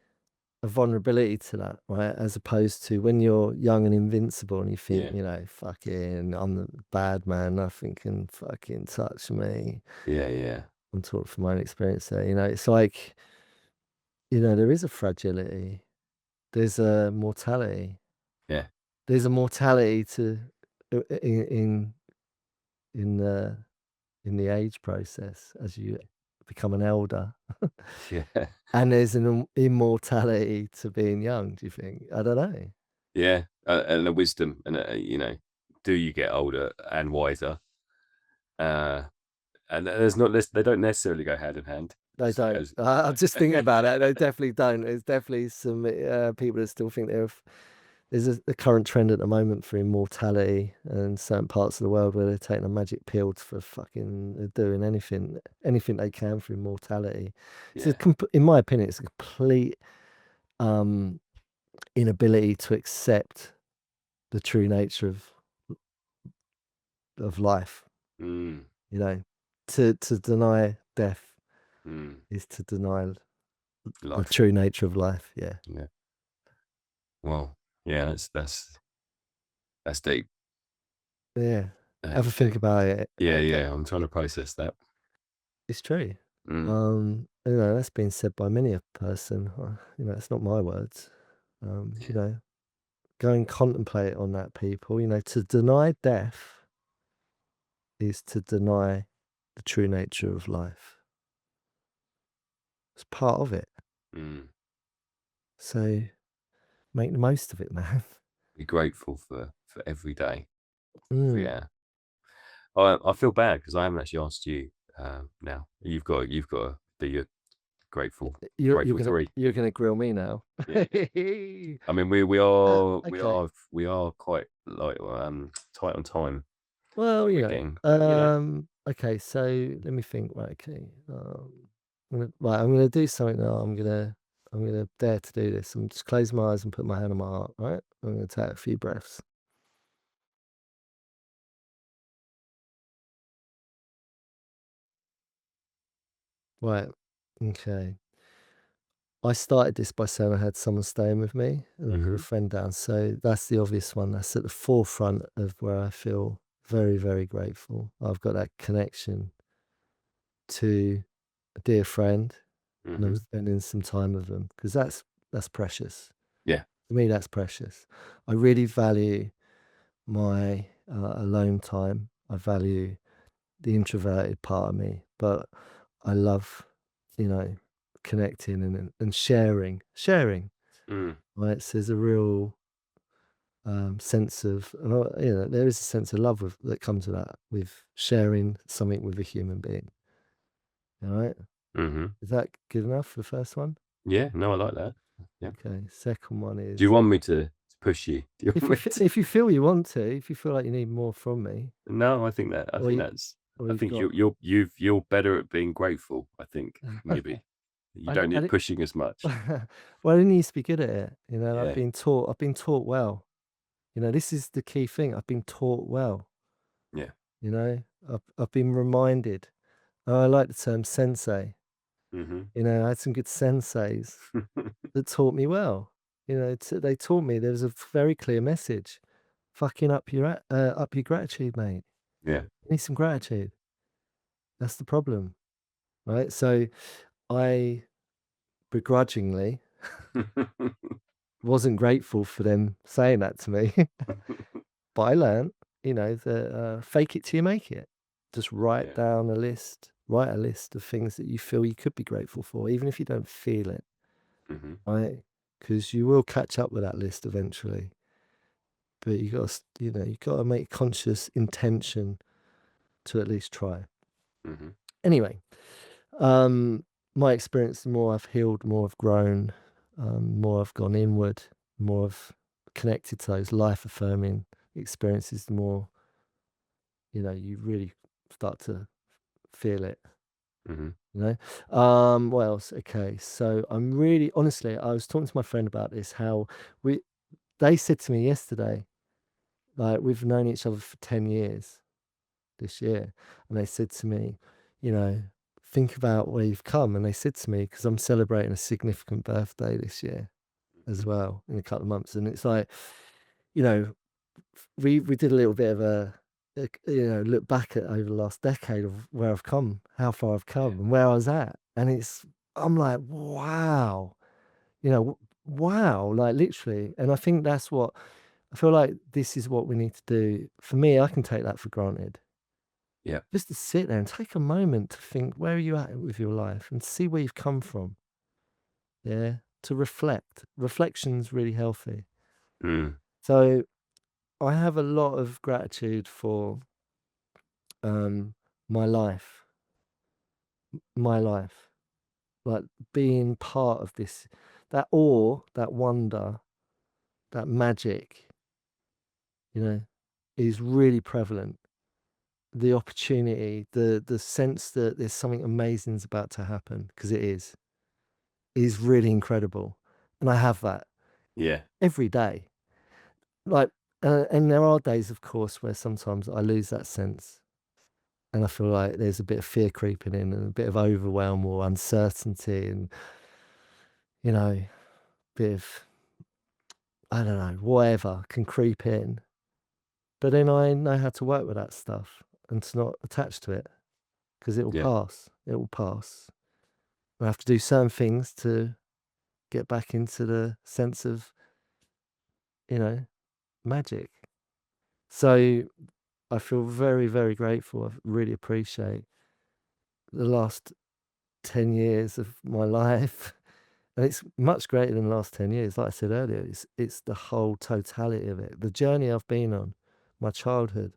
a vulnerability to that, right? As opposed to when you're young and invincible and you think, Yeah, fucking, I'm the bad man, nothing can fucking touch me. yeah, yeah, I'm talking from my own experience there. It's like there is a fragility. There's a mortality. Yeah. There's a mortality to in the in the age process as you become an elder, Yeah. and there's an immortality to being young. Do you think? I don't know. Yeah, and the wisdom and, do you get older and wiser? Uh, and there's not this they don't necessarily go hand in hand They don't. as I'm just thinking about it. They definitely don't. There's definitely some people that still think there's a current trend at the moment for immortality in certain parts of the world where they're taking a magic pill for fucking doing anything they can for immortality. Yeah. In my opinion, it's a complete um, inability to accept the true nature of life. Mm, You know, to deny death mm. is to deny the Life. true nature of life. Yeah, Yeah. Well, yeah, that's deep. yeah. That Have a is think deep. about it. Yeah, yeah, I'm trying to process that. It's true. Mm, That's been said by many a person. It's not my words. yeah. Go and contemplate on that, people. To deny death is to deny the true nature of life. It's part of it. Mm. So make the most of it, man. Be grateful for every day, every Mm. hour. I feel bad because I haven't actually asked you, now. You've got to do your grateful 3. You're gonna grill me now. Yeah. I mean, we are we Okay. are we are quite, like, tight on time. Well, We're getting but, okay, so let me think. Right, okay. I'm gonna do something now. I'm gonna dare to do this. I'm just close my eyes and put my hand on my heart, right? I'm gonna take a few breaths. Right. Okay. I started this by saying I had someone staying with me and I put a Mhm, friend down. So that's the obvious one. That's at the forefront of where I feel very, very grateful. I've got that connection to a dear friend and I'm mhm. spending some time with them because that's precious. Yeah. For me, that's precious. I really value my alone time. I value the introverted part of me, but I love, you know, connecting and sharing. Mm, Right, so there's a real sense of, there is a sense of love that comes with that, with sharing something with a human being. All right, mhm. is that good enough for the first one? Yeah, no, I like that. Yeah. Okay, second one Do you is want me to push you? Do you want me to if you feel you want to, if you feel like you need more from me, No, I or think you that's or I you've think got. you're better at being grateful, I think, maybe. You don't I need pushing as much. well, I needs to be good at it. Yeah, I've been taught well. This is the key thing. I've been taught well. yeah. I've been reminded. I like the term sensei. Mhm. I had some good senseis that taught me well. They taught me there was a very clear message. Fucking up your gratitude, mate. Yeah. You need some gratitude. That's the problem, right? So I begrudgingly wasn't grateful for them saying that to me. But I learned, that fake it till you make it. Just Yeah. write a list of things that you feel you could be grateful for, even if you don't feel it, Mhm, right? Because you will catch up with that list eventually. But you got to make conscious intention to at least try. mhm, Anyway, um, my experience, the more I've healed, more I've grown, more I've gone inward, more I've connected to those life affirming experiences, the more you really start to feel it. mhm, What else? Okay, so I'm really honestly, I was talking to my friend about this. How we they said to me yesterday, like we've known each other for 10 years this year, and they said to me, you know, think about where you've come. And they said to me because I'm celebrating a significant birthday this year as mhm. well in a couple of months, and it's like, you know, we did a little bit of look back at over the last decade of where I've come, how far I've Yeah. come, and where I was at, and I'm like, wow. You know, wow, like literally. And I think that's what I feel like this is what we need to do. For me, I can take that for granted. Yeah. Just to sit there and take a moment to think, where are you at with your life and see where you've come from. Yeah. To reflect. Reflection's really healthy. Mm. So I have a lot of gratitude for um my life. My life. Like being part of this, that awe, that wonder, that magic, you know, is really prevalent. The opportunity, the sense that there's something amazing's about to happen, because it is really incredible. And I have that Yeah. every day. Like, and there are days, of course, where sometimes I lose that sense and I feel like there's a bit of fear creeping in and a bit of overwhelm or uncertainty and, you know, a bit of, I don't know, whatever can creep in. But then I know how to work with that stuff and to not attach to it because it will Yeah. pass. It will pass. I have to do certain things to get back into the sense of, you know, magic. So I feel very, very grateful. I really appreciate the last 10 years of my life. And it's much greater than the last 10 years. Like I said earlier, it's the whole totality of it. The journey I've been on, my childhood,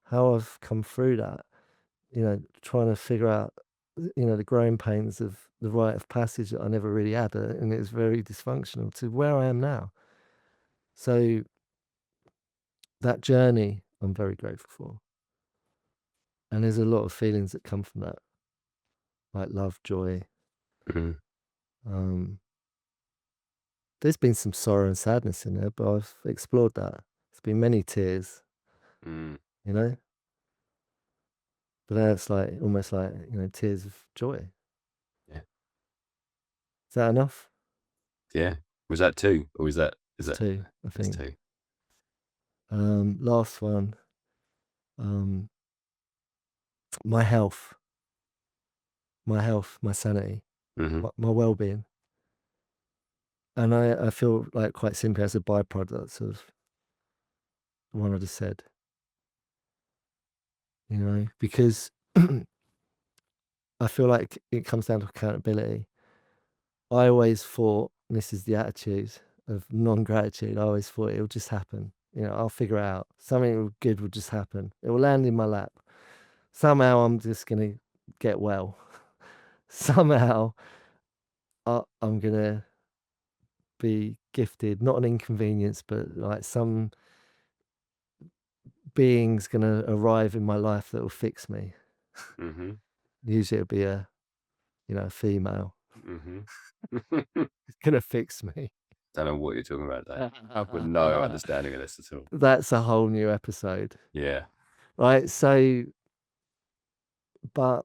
how I've come through that, you know, trying to figure out, you know, the growing pains of the rite of passage that I never really had. And it was very dysfunctional to where I am now. So that journey, I'm very grateful for. And there's a lot of feelings that come from that, like love, joy. Mm. Um, there's been some sorrow and sadness in there, but I've explored that. There's been many tears, Mm. you know, but now it's like almost like, you know, tears of joy. Yeah. Is that enough? Yeah. Was that 2 or is It's that two, I that's think. 2? Last one, um, my health, my sanity, Mhm. my well-being. And I feel like quite simply as a byproduct of the one I just said, you know, because I feel like it comes down to accountability. I always thought, and this is the attitude of non-gratitude, I always thought it'll just happen. You know, I'll figure it out. Something good will just happen. It will land in my lap. Somehow I'm just gonna get well. Somehow I'm gonna be gifted, not an inconvenience, but like some being's gonna arrive in my life that will fix me. Mhm. Usually it'll be a, you know, a female. Mhm. It's gonna fix me. Don't know what you're talking about there. I've got no understanding of this at all. That's a whole new episode. Yeah. Right. So, but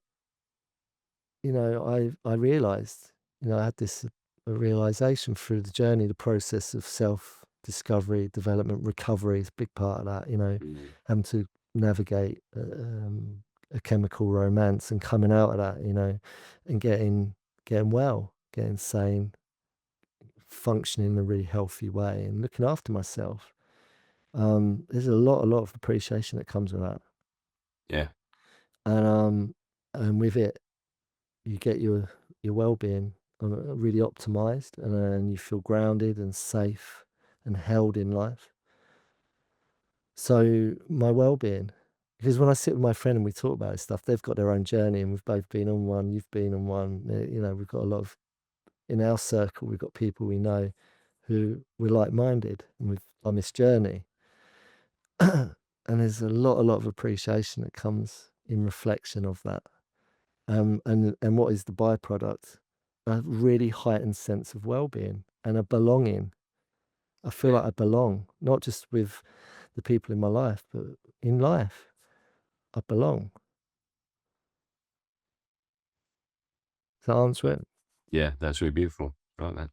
you know, I realized, you know, I had this a realization through the journey, the process of self discovery, development, recovery is a big part of that. You know, Mm. having to navigate a chemical romance and coming out of that, you know, and getting well, getting sane, functioning in a really healthy way, and looking after myself. There's a lot of appreciation that comes with that, Yeah. and and with it you get your well-being really optimized, and then you feel grounded and safe and held in life. So my well-being, because when I sit with my friend and we talk about this stuff, they've got their own journey and we've both been on one, you've been on one, you know, we've got a lot of, in our circle we've got people we know who we're like-minded and we've on this journey. And there's a lot of appreciation that comes in reflection of that. And what is the byproduct? A really heightened sense of well-being and a belonging. I feel Yeah. like I belong, not just with the people in my life, but in life. I belong. Does that answer it? Yeah, that's really beautiful. I like that.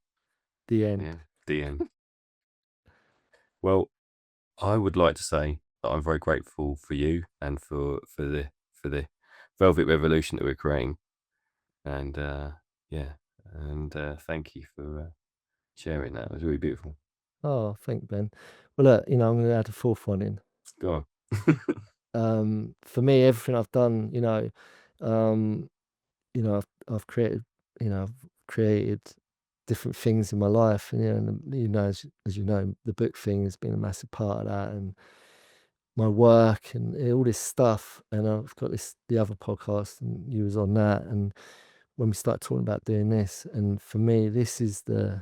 The end. Yeah. The end. Well, I would like to say that I'm very grateful for you and for the velvet revolution that we're creating. And yeah, and thank you for sharing that. It was really beautiful. Oh, thank Ben. Well, look, I'm gonna add a fourth one in. Go on. For me, everything I've done, um, I've created, I've created different things in my life, and as you know, the book thing has been a massive part of that, and my work and all this stuff. And I've got the other podcast, and you was on that, and when we started talking about doing this, and for me, this is it.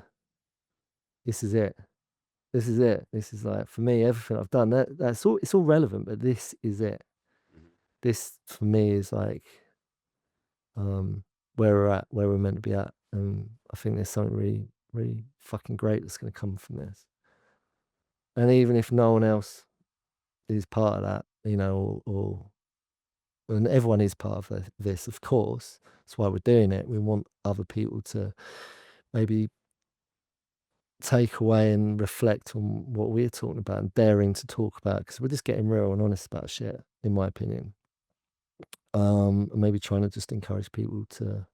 This is it. This is like, for me, everything I've done. That's all. It's all relevant, but this is it. This for me is like, um, where we're at, where we're meant to be at, and I think there's something really, really fucking great that's going to come from this. And even if no one else is part of that, or and everyone is part of this, of course. That's why we're doing it. We want other people to maybe take away and reflect on what we're talking about and daring to talk about, because we're just getting real and honest about shit, in my opinion. And maybe trying to just encourage people to,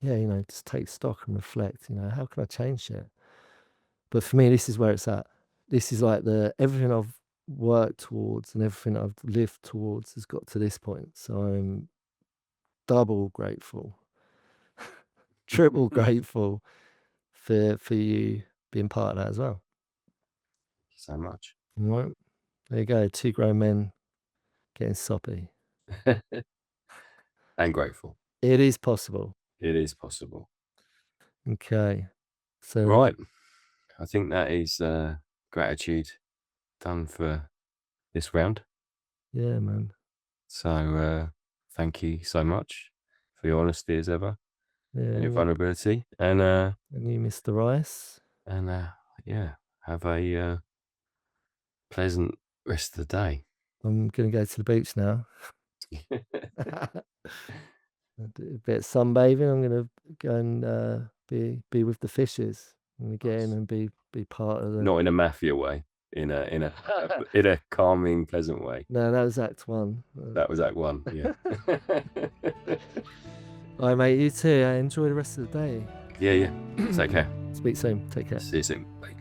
yeah, just take stock and reflect. How can I change shit? But for me, this is where it's at. This is like everything I've worked towards and everything I've lived towards has got to this point. So I'm double grateful, triple grateful for you being part of that as well. So much. All right. There you go. Two grown men getting soppy. And grateful. It is possible. It is possible. Okay. So, Right. I think that is gratitude done for this round. yeah, man. So thank you so much for your honesty as ever Yeah. and your And vulnerability. And you, Mr. Rice. yeah, have a pleasant rest of the day. I'm going to go to the beach now. I do a bit of sunbathing. I'm going to go and be with the fishes. I'm going to get in Nice. and be part of the. Not in a mafia way, in a calming, pleasant way. No, that was Act One. That was Act One. Yeah. All right, mate. You too. Enjoy the rest of the day. Yeah. Take care. Speak soon. Take care. See you soon. Bye.